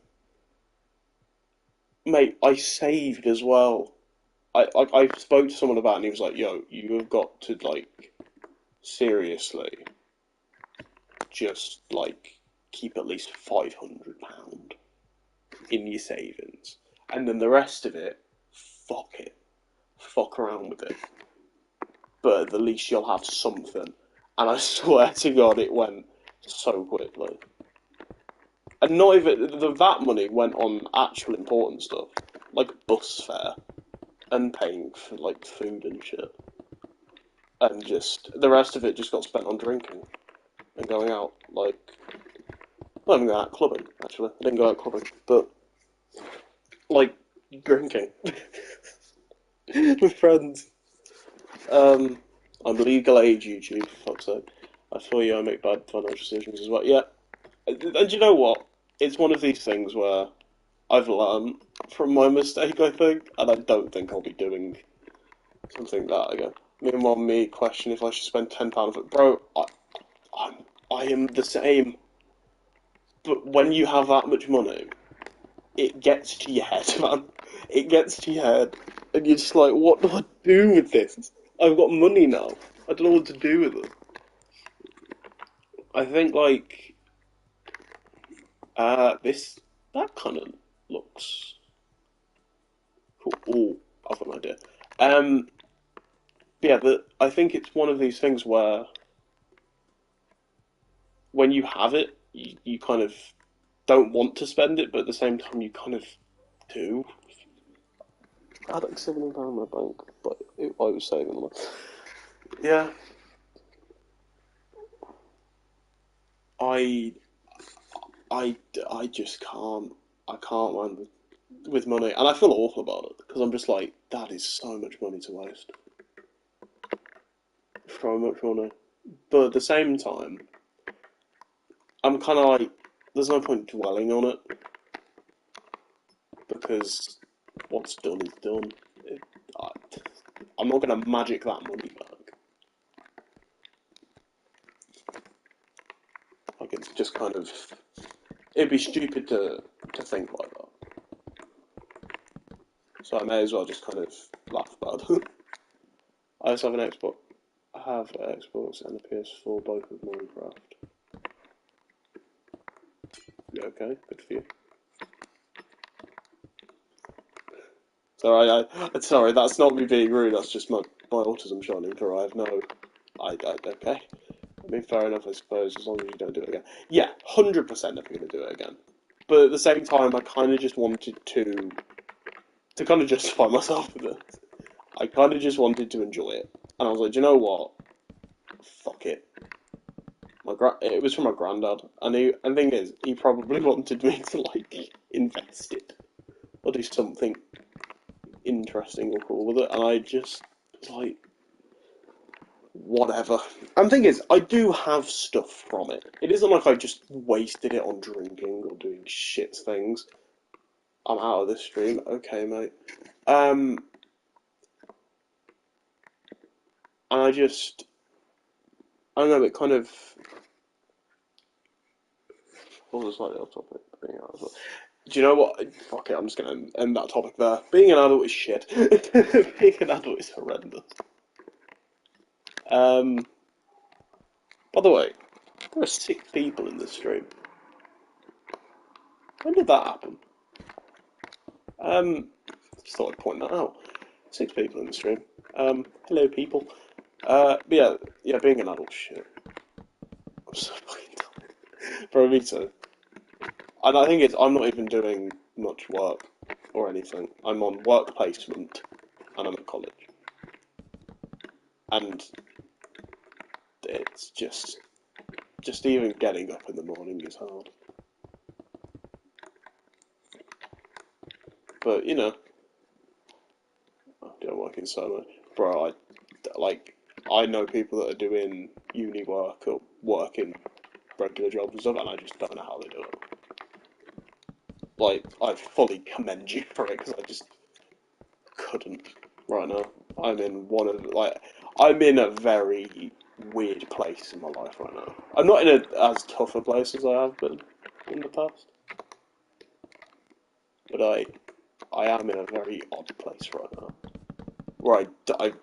Mate, I saved as well. I spoke to someone about it and he was like, yo, you have got to, like, seriously, just, like, keep at least £500 in your savings. And then the rest of it, fuck it. Fuck around with it. But at least you'll have something. And I swear to God, it went so quickly. And not even, that money went on actual important stuff, like bus fare, and paying for, like, food and shit. And just, the rest of it just got spent on drinking and going out, like, not even going out clubbing, actually. I didn't go out clubbing, but, like, drinking. With friends. I'm legal age, YouTube, for fuck's sake. I feel you, I make bad financial decisions as well. Yeah. And you know what? It's one of these things where I've learned from my mistake, I think, and I don't think I'll be doing something like that again. Meanwhile, me question if I should spend £10 for it. Bro, I am the same. But when you have that much money, it gets to your head, man. It gets to your head, and you're just like, what do I do with this? I've got money now. I don't know what to do with it. I think, like, that kind of looks cool. Oh, I've got an idea. Yeah, I think it's one of these things where when you have it, you kind of don't want to spend it, but at the same time you kind of do. I had like £70 in my bank, but I was saving them. Yeah. I just can't. I can't, man, with money. And I feel awful about it, because I'm just like, that is so much money to waste. So much money. But at the same time, I'm kind of like, there's no point dwelling on it, because what's done is done. I'm not going to magic that money back. Like, it's just kind of, it'd be stupid to think like that. So I may as well just kind of laugh about it. I also have an Xbox. I have an Xbox and a PS4, both with Minecraft. Yeah, okay, good for you. Sorry, sorry, that's not me being rude, that's just my autism shining through. I have no... okay. I mean, fair enough, I suppose, as long as you don't do it again. Yeah, 100% never going to do it again. But at the same time, I kind of just wanted to kind of justify myself with it. I kind of just wanted to enjoy it. And I was like, do you know what? Fuck it. It was from my granddad. And the thing is, he probably wanted me to, like, invest it. Or do something interesting or cool with it. And I just was like, whatever. And the thing is, I do have stuff from it. It isn't like I just wasted it on drinking or doing shit things. I'm out of this stream. Okay, mate. And I don't know, it kind of, also slightly off topic, being out as well. Do you know what? Fuck it, I'm just gonna end that topic there. Being an adult is shit. Being an adult is horrendous. By the way, there are 6 people in this stream. When did that happen? Just thought I'd point that out. 6 people in the stream. Hello people. But yeah, being an adult is shit. I'm so fucking tired. Bro, me too. And I think I'm not even doing much work or anything. I'm on work placement and I'm at college. And it's just even getting up in the morning is hard. But, you know, I'm working so much. Bro, I know people that are doing uni work or working regular jobs and stuff, and I just don't know how they do it. Like, I fully commend you for it, because I just couldn't right now. I'm in a very weird place in my life right now. I'm not in as tough a place as I have been in the past, but I am in a very odd place right now. Where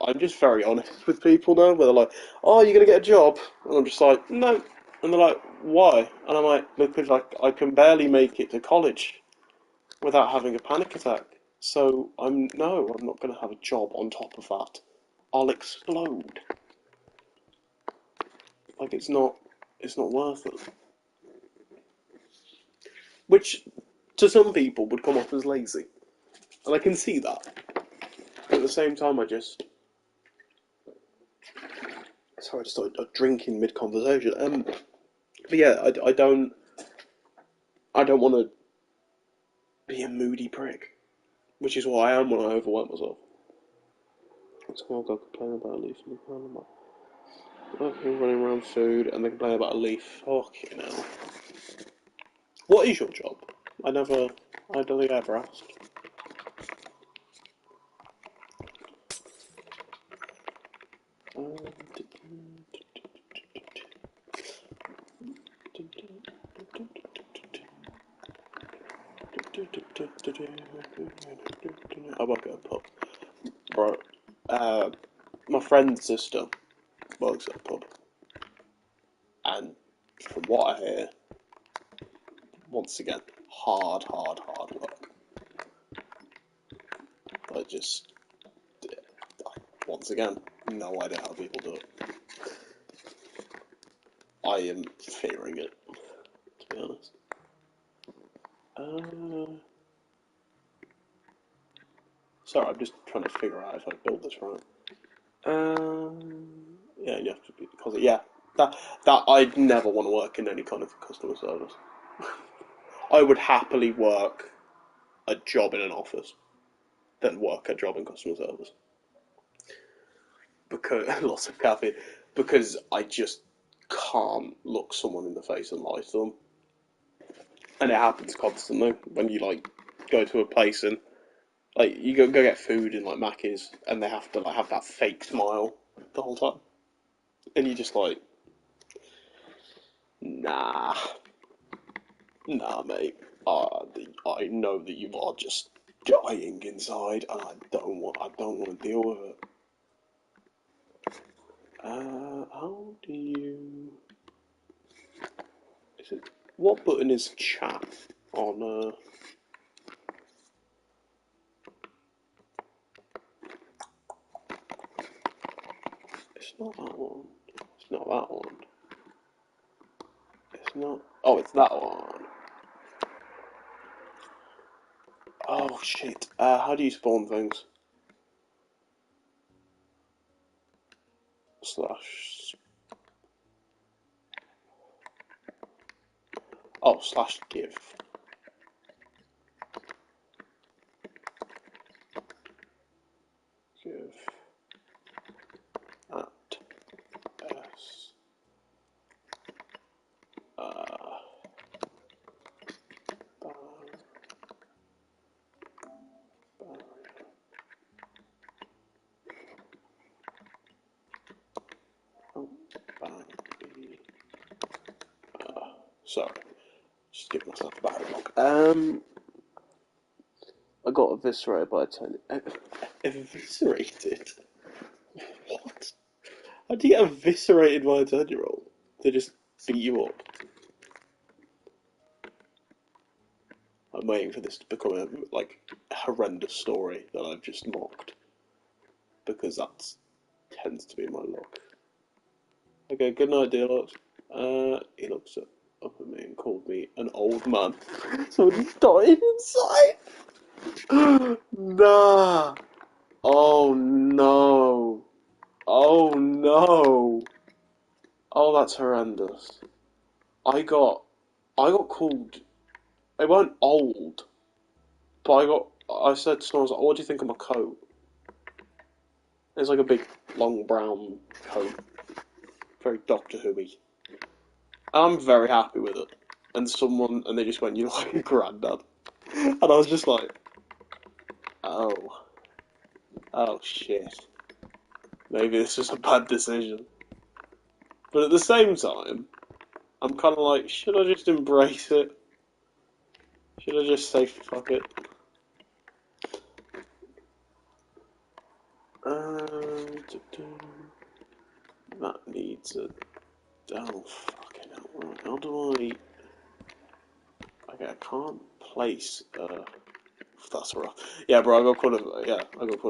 I'm just very honest with people now, where they're like, "Oh, you're gonna get a job," and I'm just like, "No," and they're like, "Why?" And I'm like, "Because I can barely make it to college without having a panic attack. So I'm not gonna have a job on top of that. I'll explode. Like it's not worth it." Which to some people would come off as lazy, and I can see that. But at the same time, sorry, I just started drinking mid conversation. But yeah, I don't want to be a moody prick, which is what I am when I overwork myself. Someone will go complain about a leaf in the corner. Working, running around food, and they complain about a leaf. Fucking hell. What is your job? I don't think I ever asked. I work at a pub. Bro, my friend's sister works at a pub. And from what I hear, once again, hard work. But just, once again, no idea how people do it. I am fearing it, to be honest. Sorry, I'm just trying to figure out if I built this right. Yeah, you have to be because yeah, that I'd never want to work in any kind of customer service. I would happily work a job in an office than work a job in customer service because lots of caffeine. Because I just can't look someone in the face and lie to them, and it happens constantly when you like go to a place and like you go get food in like Mackey's and they have to like have that fake smile the whole time, and you just like, nah, mate. I know that you are just dying inside, and I don't want to deal with it. How do you? Is it what button is chat on? It's not that one. It's not that one. It's not. Oh, it's that one. Oh shit. How do you spawn things? Slash. Oh, slash give. Give at s. Uh, sorry. Just give myself a bad look. I got eviscerated by a 10. Eviscerated? What? How do you get eviscerated by a 10-year-old? They just beat you up. I'm waiting for this to become a horrendous story that I've just mocked, because that tends to be my luck. Okay, good night, Deluxe. He looks up at me and called me an old man. Somebody's dying inside. Nah. Oh no. Oh no. Oh, that's horrendous. I got called. It weren't old, but I said to someone, I was like, "What do you think of my coat?" It's like a big, long brown coat, very Doctor Who-y. I'm very happy with it. And they just went, "You look like your granddad," and I was just like, "Oh, oh shit, maybe this was a bad decision." But at the same time, I'm kind of like, should I just embrace it? Should I just say fuck it? That needs a. Oh fucking hell! Right, how do I? Okay, I can't place. That's rough. Yeah, bro, I got called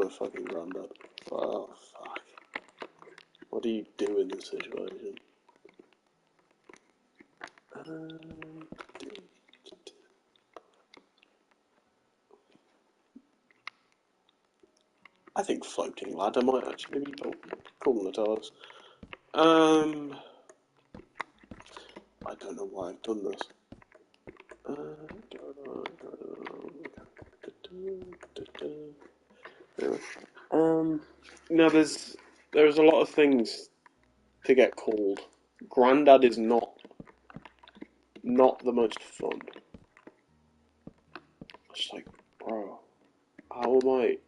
a fucking granddad. Oh fuck! What do you do in this situation? I think floating ladder might actually be cool in the TARDIS. I don't know why I've done this. Anyway. No, there's a lot of things to get called. Grandad is not the most fun. It's just like, bro, how am I?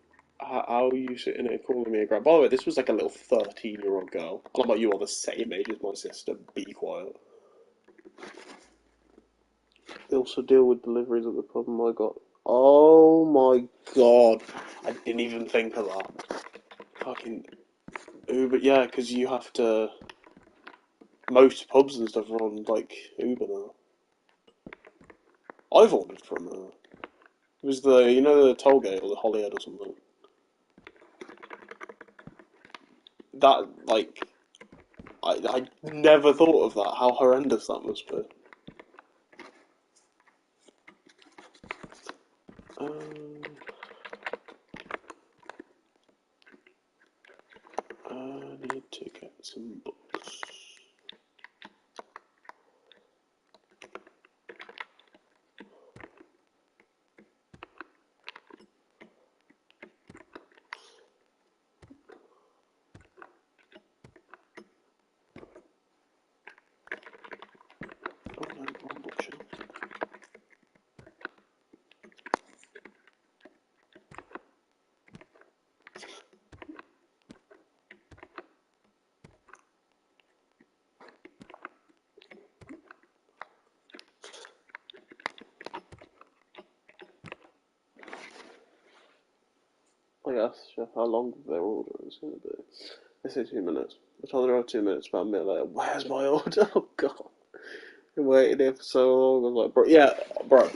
How are you sitting there calling me a grand? By the way, this was like a little 13-year-old girl. I'm like, you are the same age as my sister. Be quiet. They also deal with deliveries at the problem I got. Oh my god. I didn't even think of that. Fucking Uber, yeah, because you have to. Most pubs and stuff are on, like, Uber now. I've ordered from it was the Tollgate or the Holyhead or something. That, like, I never thought of that, how horrendous that must be. I need to get some books. Oh no, wrong bookshelf. I asked Chef how long their order is going to be. They say 2 minutes. I told her I have 2 minutes, about a minute later, where's my order? Oh god. Been waiting here for so long. I was like, bro, yeah, bro.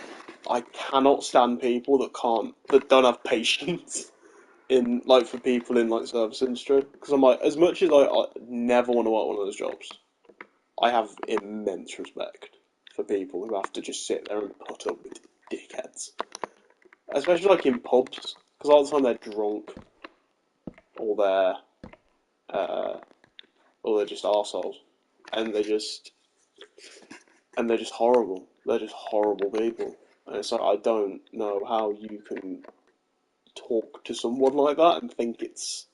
I cannot stand people that don't have patience for people in, like, service industry. Because I'm like, as much as I never want to work one of those jobs, I have immense respect for people who have to just sit there and put up with dickheads. Especially, like, in pubs. Because all the time they're drunk, or they're just arseholes. And they're just horrible. They're just horrible people. And so I don't know how you can talk to someone like that and think it's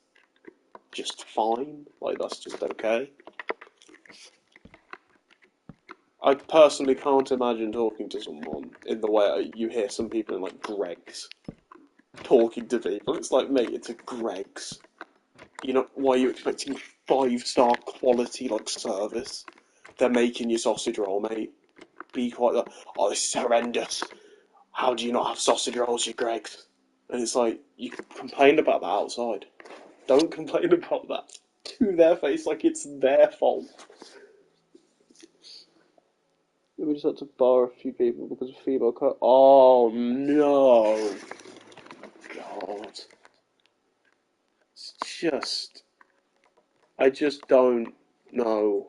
just fine. Like, that's just okay. I personally can't imagine talking to someone in the way you hear some people in, like, Greggs talking to people. It's like, mate, it's a Greggs. You know, why are you expecting 5-star quality, like, service? They're making your sausage roll, mate. be quite like, oh, this is horrendous. How do you not have sausage rolls, you Gregs? And it's like, you complain about that outside. Don't complain about that to their face like it's their fault. We just had to bar a few people because of female cut. Oh no. God. It's just. I just don't know.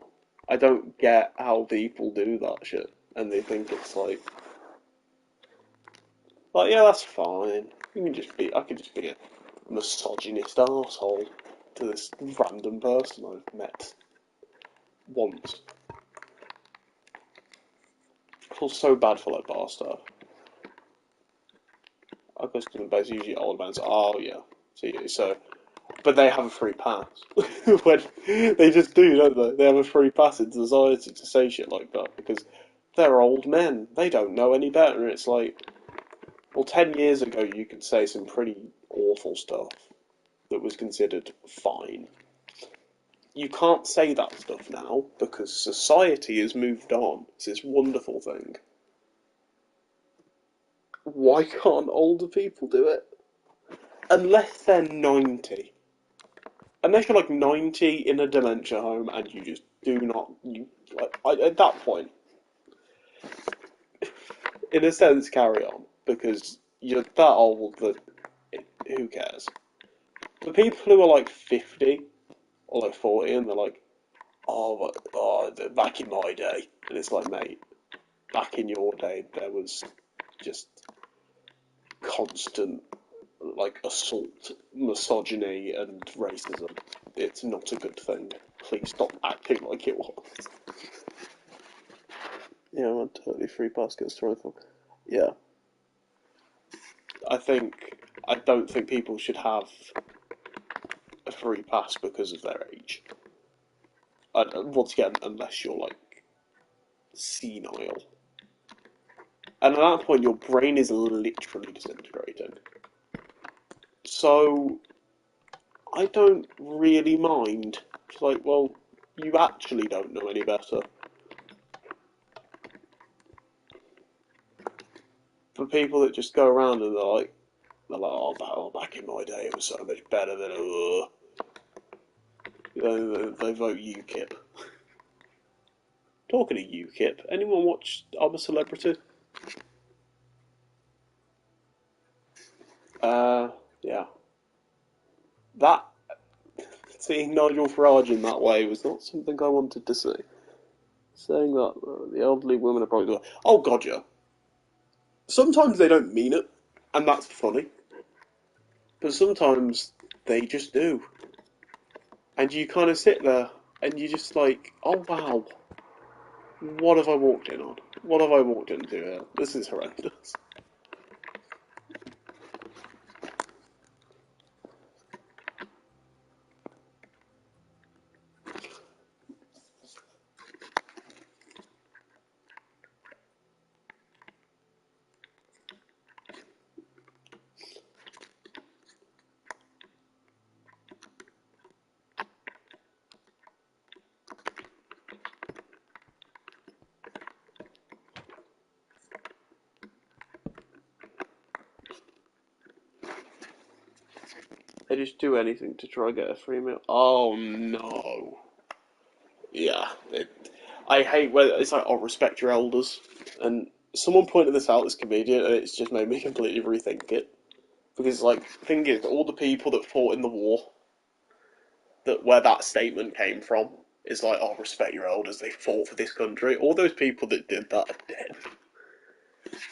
I don't get how people do that shit. And they think it's like, yeah, that's fine. I could just be a misogynist arsehole to this random person I've met once. I feel so bad for like bar staff. I guess because usually old men say, oh yeah, so, but they have a free pass. When they just do, don't they? They have a free pass in society to say shit like that because they're old men. They don't know any better. And it's like, well, 10 years ago you could say some pretty awful stuff that was considered fine. You can't say that stuff now because society has moved on. It's this wonderful thing. Why can't older people do it? Unless they're 90. Unless you're like 90 in a dementia home and you just do not, at that point, in a sense, carry on because you're that old that who cares? The people who are like 50 or like 40 and they're like, back in my day, and it's like, mate, back in your day there was just constant like assault, misogyny, and racism. It's not a good thing. Please stop acting like it was. Yeah, I'm totally free pass gets thrown for. Yeah, I don't think people should have a free pass because of their age. Once again, unless you're like senile, and at that point your brain is literally disintegrating. So I don't really mind. It's like, well, you actually don't know any better. For people that just go around and oh, back in my day it was so much better than, they vote UKIP. Talking of UKIP, anyone watch I'm a Celebrity? Yeah. That, seeing Nigel Farage in that way was not something I wanted to see. Saying that the elderly women are probably like, oh god, yeah. Sometimes they don't mean it, and that's funny. But sometimes they just do. And you kind of sit there, and you're just like, oh wow, what have I walked in on? What have I walked into here? This is horrendous. They just do anything to try and get a free meal. Oh no. Yeah. I hate when it's like, oh, respect your elders. And someone pointed this out, this comedian, and it's just made me completely rethink it. Because, like, the thing is, all the people that fought in the war, where that statement came from, is like, oh, respect your elders, they fought for this country. All those people that did that are dead.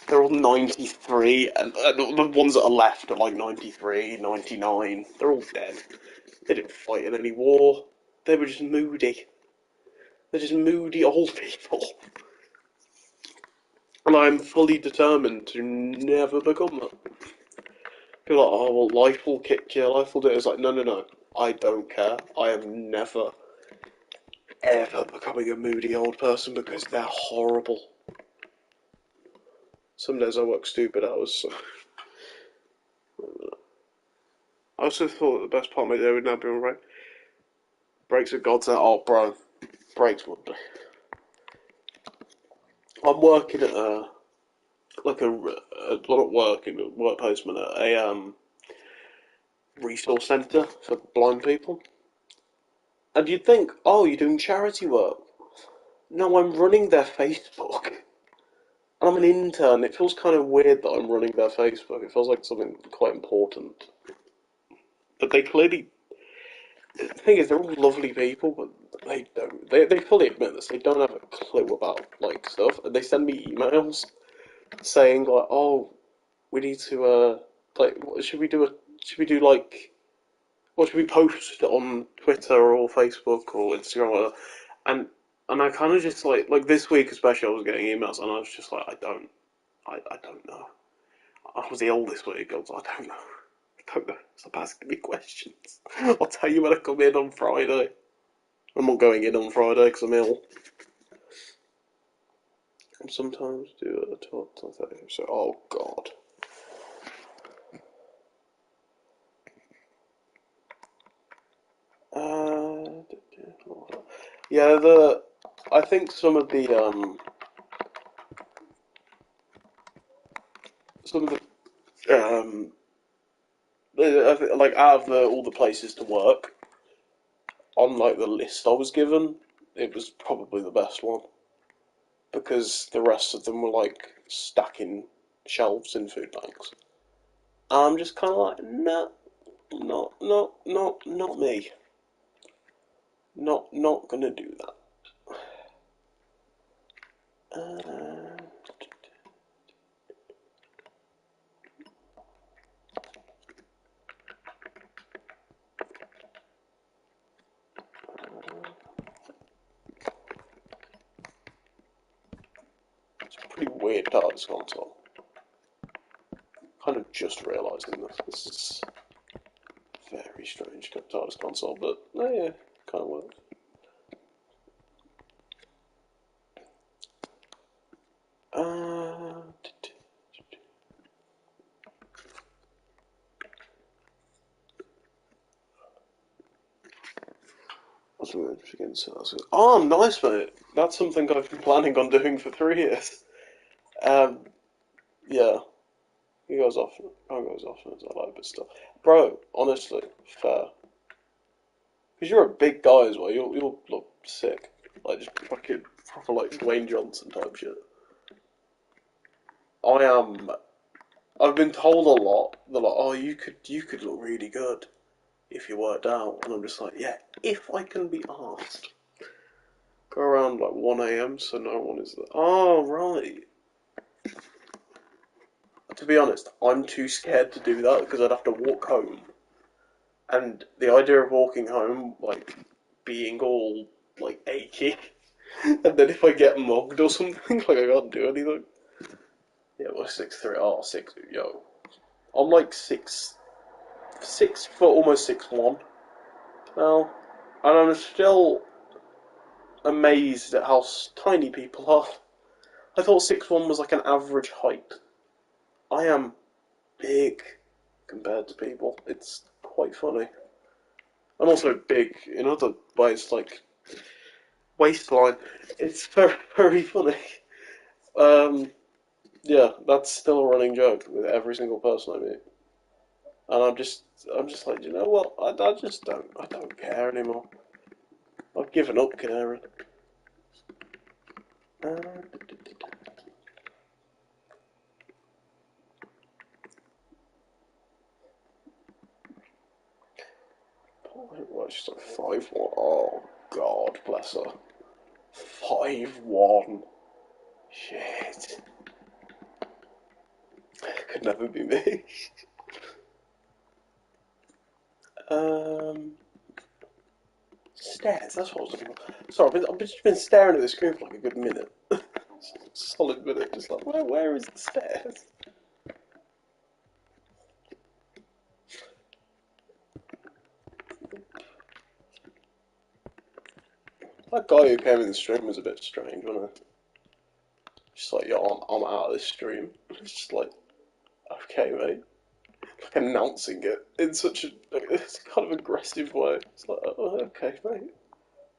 They're all 93, and the ones that are left are like 93, 99. They're all dead. They didn't fight in any war. They were just moody. They're just moody old people. And I'm fully determined to never become that. People are like, oh, well, life will kick you, life will do it. It's like, no, no, no. I don't care. I am never, ever becoming a moody old person because they're horrible. Some days I work stupid hours, so. I also thought the best part of my day would now be alright. Breaks are godsend. Oh, bro. Breaks would be. I'm working at well, not working, but work placement at a resource centre for blind people. And you'd think, oh, you're doing charity work. No, I'm running their Facebook. And I'm an intern. It feels kind of weird that I'm running their Facebook. It feels like something quite important. But they clearly. The thing is, they're all lovely people, but they don't. They fully admit this. They don't have a clue about, like, stuff. And they send me emails saying, like, oh, we need to, like, should we do like, what should we post on Twitter or Facebook or Instagram or whatever? And and I kind of just like this week especially I was getting emails and I was just like I don't know. I was ill this week. I was like, I don't know. I don't know. Stop asking me questions. I'll tell you when I come in on Friday. I'm not going in on Friday because I'm ill. And sometimes do a talk. So oh god. Uh, yeah, I think some of like out of all the places to work on like the list I was given, it was probably the best one because the rest of them were like stacking shelves in food banks. I'm just kind of like, no, not me. Not gonna do that. Uh, it's a pretty weird TARDIS console. Kind of just realising this. This is very strange TARDIS console, but yeah, kind of works. Uh, What's we begin to oh, nice, mate. That's something I've been planning on doing for 3 years. Um, yeah, he goes off. I goes off as I like, but still, bro. Honestly, fair. Because you're a big guy as well. You'll look sick, like just fucking proper like Dwayne Johnson type shit. I am. I've been told a lot. They're like, oh, you could look really good if you worked out, and I'm just like, yeah, if I can be asked. Go around like 1 a.m. so no one is there. Oh, right. To be honest, I'm too scared to do that because I'd have to walk home. And the idea of walking home, like, being all, like, achy, and then if I get mugged or something, like, I can't do anything. Yeah, well, 6'3", oh, 6, yo. I'm like 6 foot, almost 6'1". Now, and I'm still amazed at how tiny people are. I thought 6'1" was like an average height. I am big compared to people. It's quite funny. I'm also big in other ways, like waistline. It's very, very funny. Um, yeah, that's still a running joke with every single person I meet, and I'm just like, you know what? I don't care anymore. I've given up caring. What? She's like 5'1". Oh God, bless her. 5'1". Shit, could never be me. Um, Stairs. That's what I was looking for. Sorry, I've just been staring at the screen for like a good minute. Solid minute, just like, where is the stairs? That guy who came in the stream was a bit strange, wasn't it? Just like, yo, I'm out of this stream. It's just like, okay, mate. Like announcing it in such a it's kind of aggressive way. It's like, oh, okay, mate.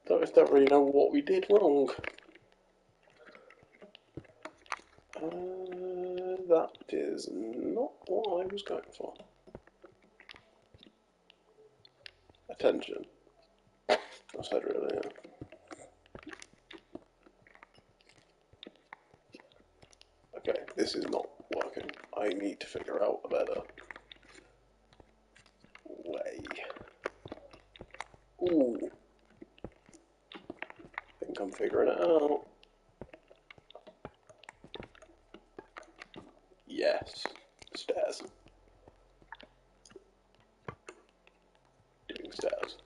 Don't really know what we did wrong. That is not what I was going for. Attention. I said really, yeah. Okay, this is not working. I need to figure out a better way. Ooh. I think I'm figuring it out. Yes. Stairs. Doing stairs.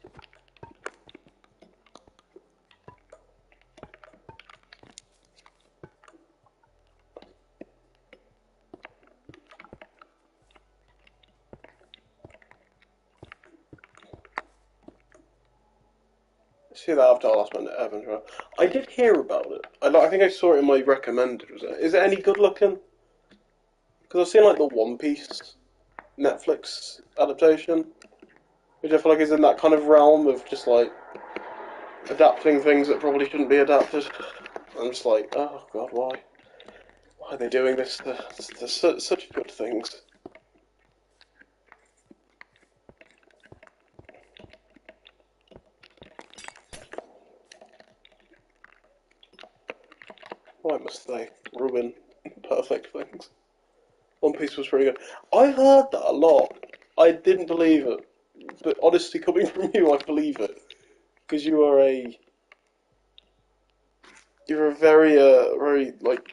See that Avatar Last Man Evan. I did hear about it. I think I saw it in my recommended. Is it any good looking? Because I've seen like the One Piece Netflix adaptation, which I feel like is in that kind of realm of just like adapting things that probably shouldn't be adapted. I'm just like, oh god, why? Why are they doing this? They're such good things. Why must they ruin perfect things? One Piece was pretty good. I heard that a lot. I didn't believe it, but honestly, coming from you, I believe it because you're a very like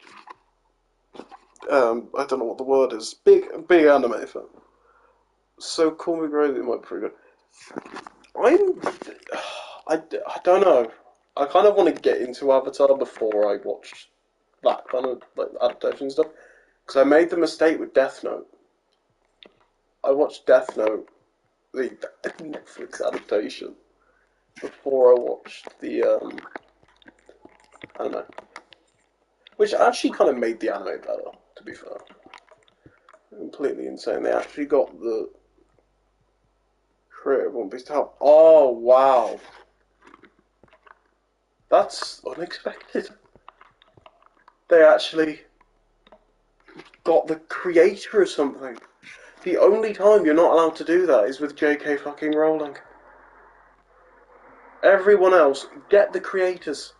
I don't know what the word is. Big anime fan. So Call Me Crazy might be pretty good. I'm I don't know. I kind of want to get into Avatar before I watch that kind of like adaptation stuff because I made the mistake with Death Note. I watched Death Note, the Netflix adaptation, before I watched the anime, which actually kind of made the anime better. To be fair, completely insane. They actually got the creator of One Piece to help. Oh wow, that's unexpected. They actually got the creator of something. The only time you're not allowed to do that is with J.K. fucking Rowling. Everyone else, get the creators.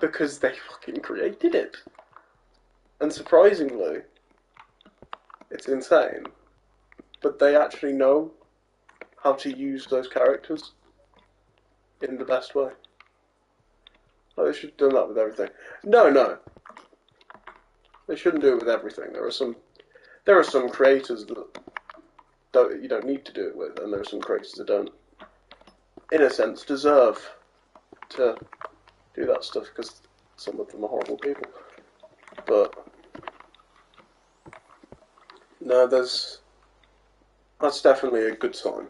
Because they fucking created it. And surprisingly, it's insane, but they actually know how to use those characters in the best way. Like, they should have done that with everything. No. They shouldn't do it with everything. There are some creators that you don't need to do it with, and there are some creators that don't, in a sense, deserve to do that stuff because some of them are horrible people. But no, that's definitely a good sign.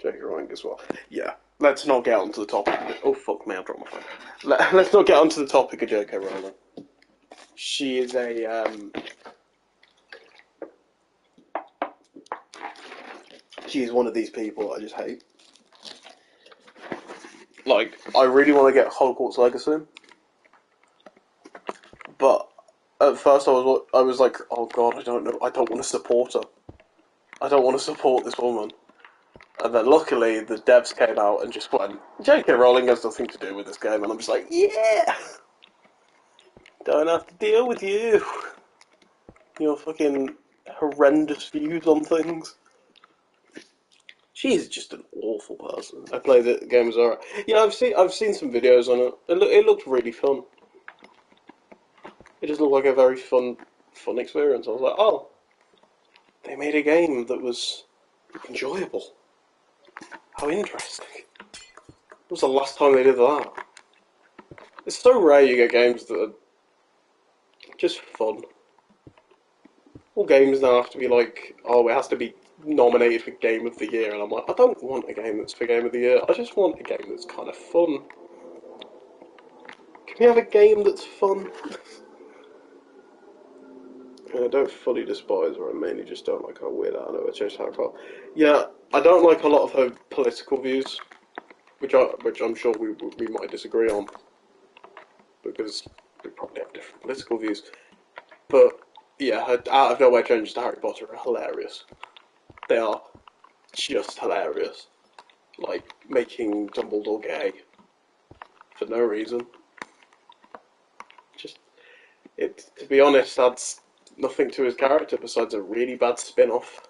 J.K. Rowling as well. Yeah, let's not get onto the topic. Oh fuck me, I dropped my phone. Let's not get onto the topic of J.K. Rowling. She is she is one of these people I just hate. Like, I really want to get Hogwarts Legacy, but at first I was like, oh god, I don't know, I don't want to support her. I don't want to support this woman. And then luckily the devs came out and just went, J.K. Rowling has nothing to do with this game, and I'm just like, yeah! Don't have to deal with you. Your fucking horrendous views on things. She's just an awful person. I played it, the game was alright. Yeah, I've seen some videos on it. It looked really fun. It just looked like a very fun experience. I was like, oh, they made a game that was enjoyable. How interesting. When was the last time they did that? It's so rare you get games that are just fun. All games now have to be like, oh, it has to be nominated for Game of the Year, and I'm like, I don't want a game that's for Game of the Year, I just want a game that's kind of fun. Can we have a game that's fun? I don't fully despise her, I mainly just don't like her weird anime changed how far. Yeah, I don't like a lot of her political views, which I'm sure we might disagree on, because we probably have different political views. But yeah, Out of Nowhere changes to Harry Potter are hilarious. They are just hilarious. Like, making Dumbledore gay for no reason. Just, to be honest, adds nothing to his character besides a really bad spin-off.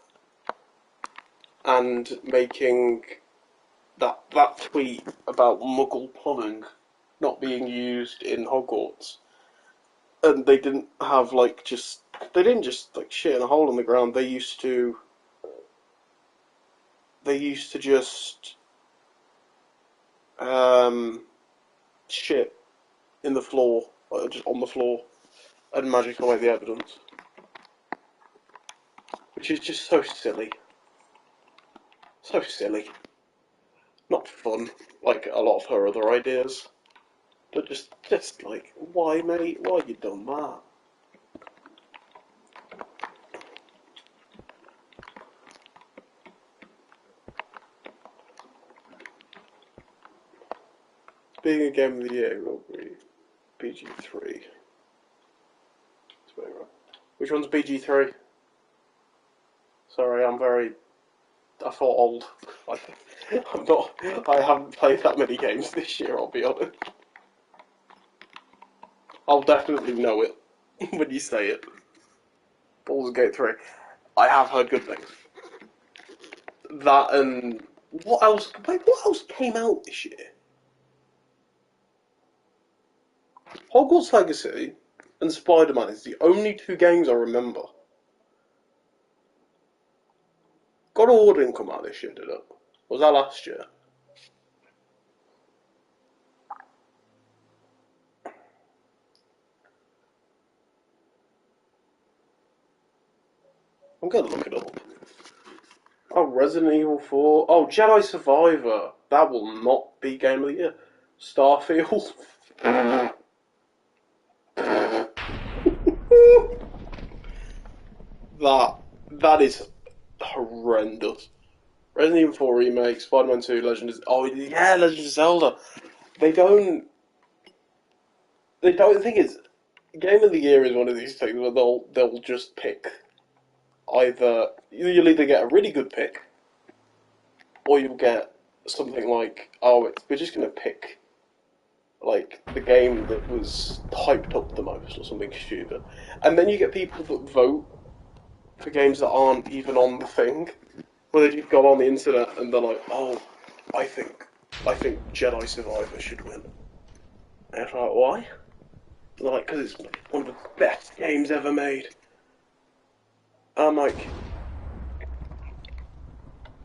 And making that tweet about Muggle plumbing not being used in Hogwarts. And they didn't have, like, they didn't just, like, shit in a hole in the ground. They used to just shit in the floor, just on the floor, and magic away the evidence, which is just so silly, not fun like a lot of her other ideas, but just like, why, mate? Why you done that? Being a game of the year will be BG3. Which one's BG3? Sorry, I thought old. I'm not. I haven't played that many games this year, I'll be honest. I'll definitely know it when you say it. Baldur's Gate 3. I have heard good things. That and... What else? Wait, what else came out this year? Hogwarts Legacy and Spider-Man is the only two games I remember. God of War didn't come out this year, did it? Was that last year? I'm gonna look it up. Oh, Resident Evil 4. Oh, Jedi Survivor. That will not be Game of the Year. Starfield. that is horrendous. Resident Evil 4 remake, Spider-Man 2, Legend of... Oh, yeah, Legend of Zelda. They don't... The thing is, Game of the Year is one of these things where they'll just pick you'll either get a really good pick, or you'll get something like, oh, we're just going to pick, like, the game that was hyped up the most, or something stupid. And then you get people that vote for games that aren't even on the thing, where they just go on the internet and they're like, oh, I think Jedi Survivor should win. And it's like, why? And they're like, because it's one of the best games ever made. And I'm like,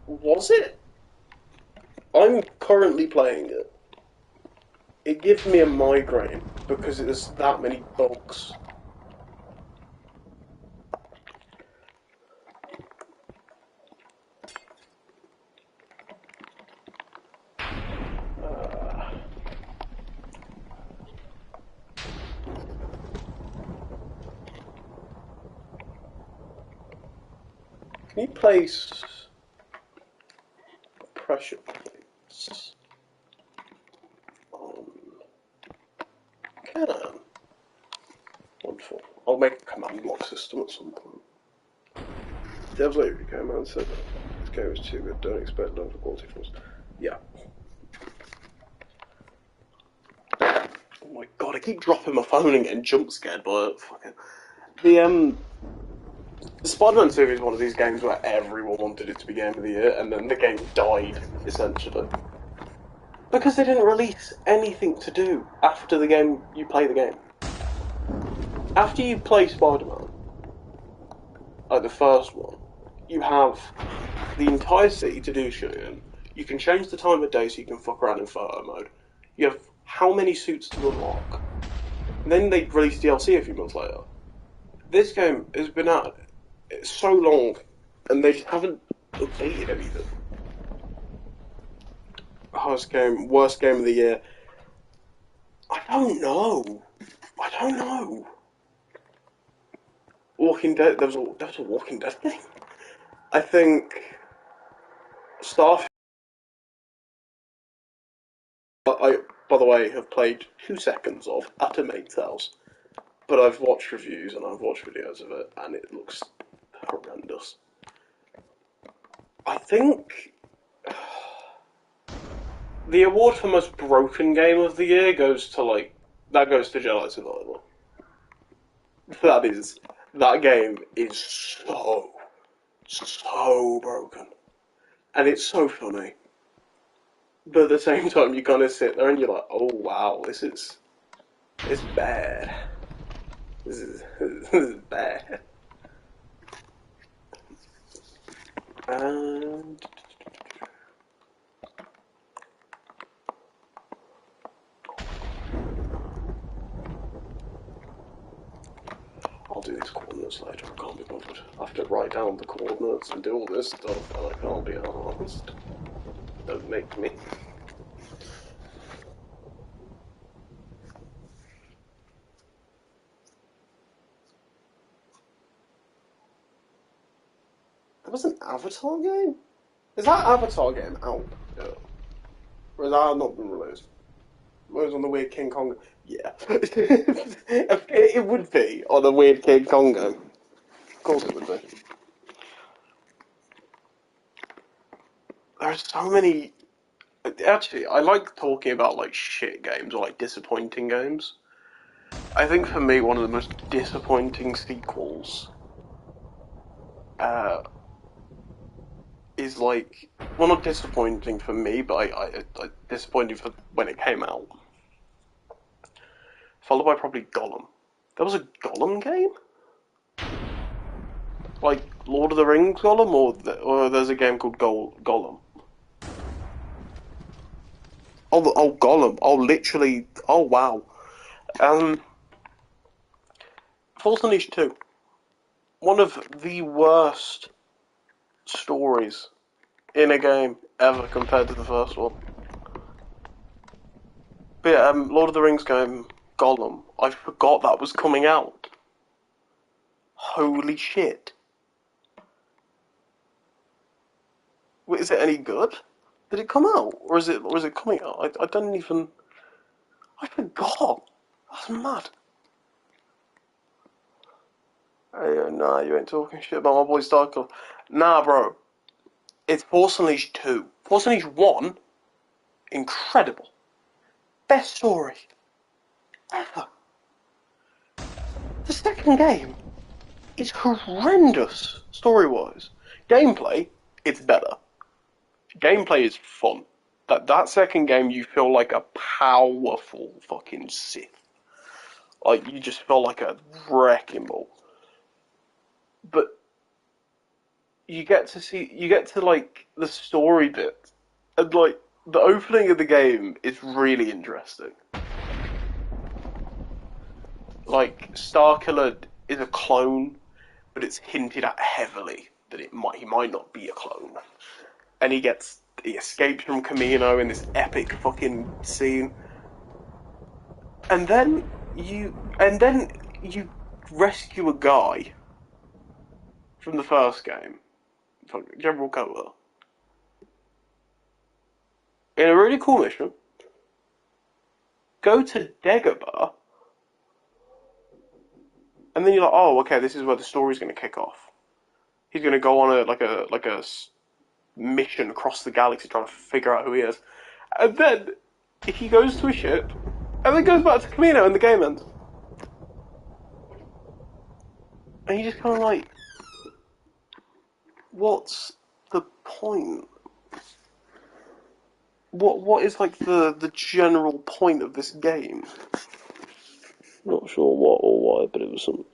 was it? I'm currently playing it. It gives me a migraine because there's that many bugs. Can you place pressure plates on Can? Wonderful. I'll make a command block system at some point. Devs later came out and said this game is too good, don't expect low quality from us. Yeah. Oh my god, I keep dropping my phone and getting jump scared by it. Fucking... The Spider-Man 2 is one of these games where everyone wanted it to be Game of the Year, and then the game died, essentially. Because they didn't release anything to do after the game, you play the game. After you play Spider-Man, like the first one, you have the entire city to do shit in. You can change the time of day so you can fuck around in photo mode. You have how many suits to unlock. And then they released DLC a few months later. This game has been out so long, and they just haven't updated anything. Worst game of the year. I don't know. Walking Dead. There was a Walking Dead thing. I think Starfield. I, by the way, have played 2 seconds of at a mate's house. but I've watched reviews and I've watched videos of it, and it looks horrendous. I think the award for most broken game of the year goes to Jedi Survivor. That game is so broken, and it's so funny. But at the same time, you kind of sit there and you're like, oh wow, it's bad. This is bad. And I'll do these coordinates later. I can't be bothered. I have to write down the coordinates and do all this stuff, and I can't be arsed. Don't make me. There was an Avatar game? Is that Avatar game out? Yeah. Or has that not been released? It was on the Weird King Kong. Yeah. It would be on the Weird King Kong game. Of course it would be. There's so many. Actually, I like talking about like shit games or like disappointing games. I think for me, one of the most disappointing sequels uh, is like, well, not disappointing for me, but I disappointing for when it came out. Followed by probably Gollum. There was a Gollum game, like Lord of the Rings Gollum, or there's a game called Gollum. Oh, Gollum. Oh, literally. Oh, wow. Force Unleashed 2. One of the worst stories in a game ever compared to the first one. But yeah, Lord of the Rings game, Gollum. I forgot that was coming out. Holy shit. Wait, is it any good? Did it come out? Or is it coming out? I don't even... I forgot. That's mad. Hey, nah, you ain't talking shit about my boy Starkle. Nah, bro. It's Force Unleashed 2. Force Unleashed 1, incredible. Best story ever. The second game is horrendous, story-wise. Gameplay, it's better. Gameplay is fun. That second game, you feel like a powerful fucking Sith. Like, you just feel like a wrecking ball. But you get to like the story bit, and like the opening of the game is really interesting. Like Starkiller is a clone, but it's hinted at heavily that he might not be a clone, and he escapes from Kamino in this epic fucking scene, and then you rescue a guy from the first game, General Cobra, in a really cool mission. Go to Dagobah, and then you're like, oh, okay, this is where the story's going to kick off. He's going to go on a mission across the galaxy trying to figure out who he is, and then he goes to a ship, and then goes back to Kamino, and the game ends. And you just kind of like, what's the point? What is like the general point of this game? Not sure what or why, but it was some.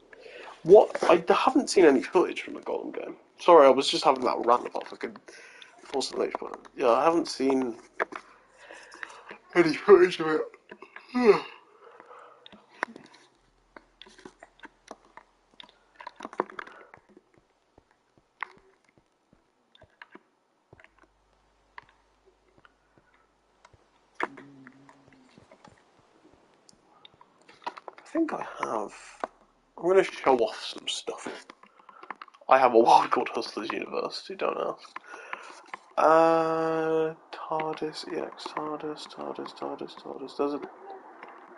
What I haven't seen any footage from the Golem game. Sorry, I was just having that rant about fucking Force Unleashed, but yeah, I haven't seen any footage of it. I think I have. I'm going to show off some stuff. I have a wall called Hustlers University, don't ask. TARDIS, EX, TARDIS. Those are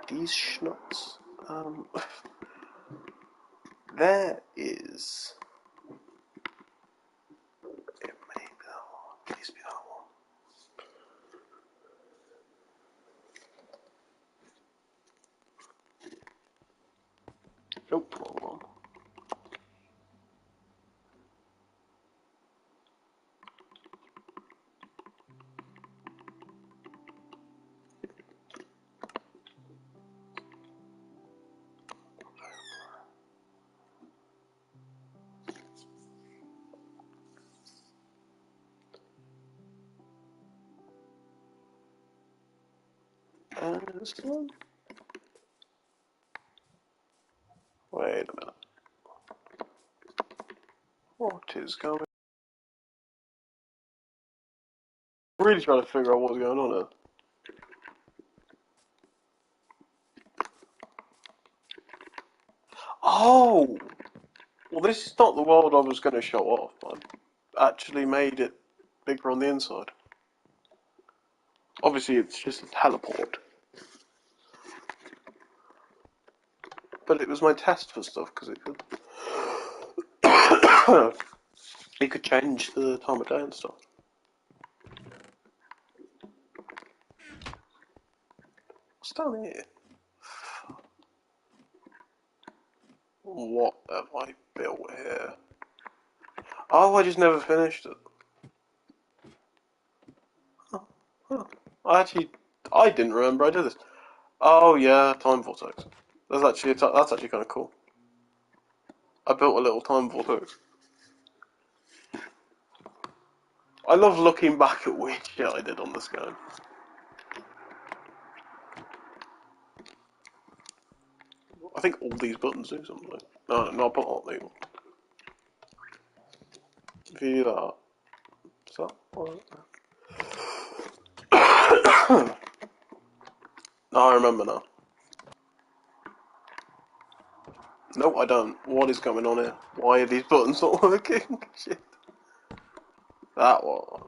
these schnuts. there is... It may be that one. Please be that one. Nope, wrong one. This one? Wait a minute. What is going on? I'm really trying to figure out what's going on here. Oh! Well, this is not the world I was going to show off. I actually made it bigger on the inside. Obviously, it's just a teleport. But it was my test for stuff, because it could... it could change the time of day and stuff. What's down here? What have I built here? Oh, I just never finished it. Oh. I didn't remember I did this. Oh yeah, time vortex. That's actually kind of cool. I built a little time vortex. I love looking back at weird shit I did on this game. I think all these buttons do something. No, not on these. View that. So, no, I remember now. No, I don't. What is going on here? Why are these buttons not working? Shit. That one.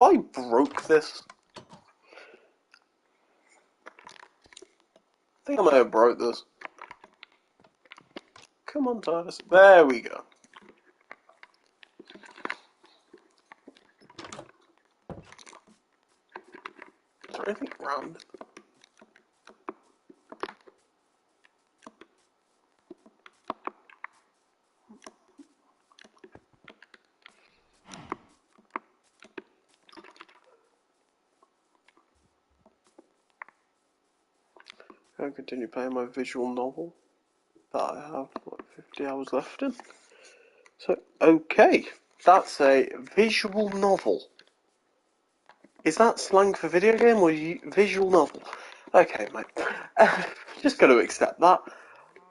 I broke this. I think I may have broke this. Come on, TARDIS. There we go. Is there anything around it? I'll continue playing my visual novel that I have, 50 hours left in. So, okay. That's a visual novel. Is that slang for video game or visual novel? Okay, mate. Just got to accept that.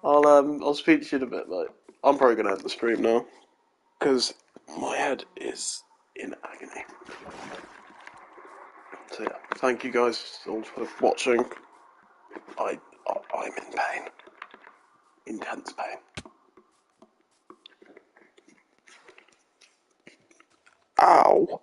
I'll speak to you in a bit, mate. I'm probably gonna end the stream now because my head is in agony. So yeah, thank you guys all for watching. I'm in pain, intense pain. Ow.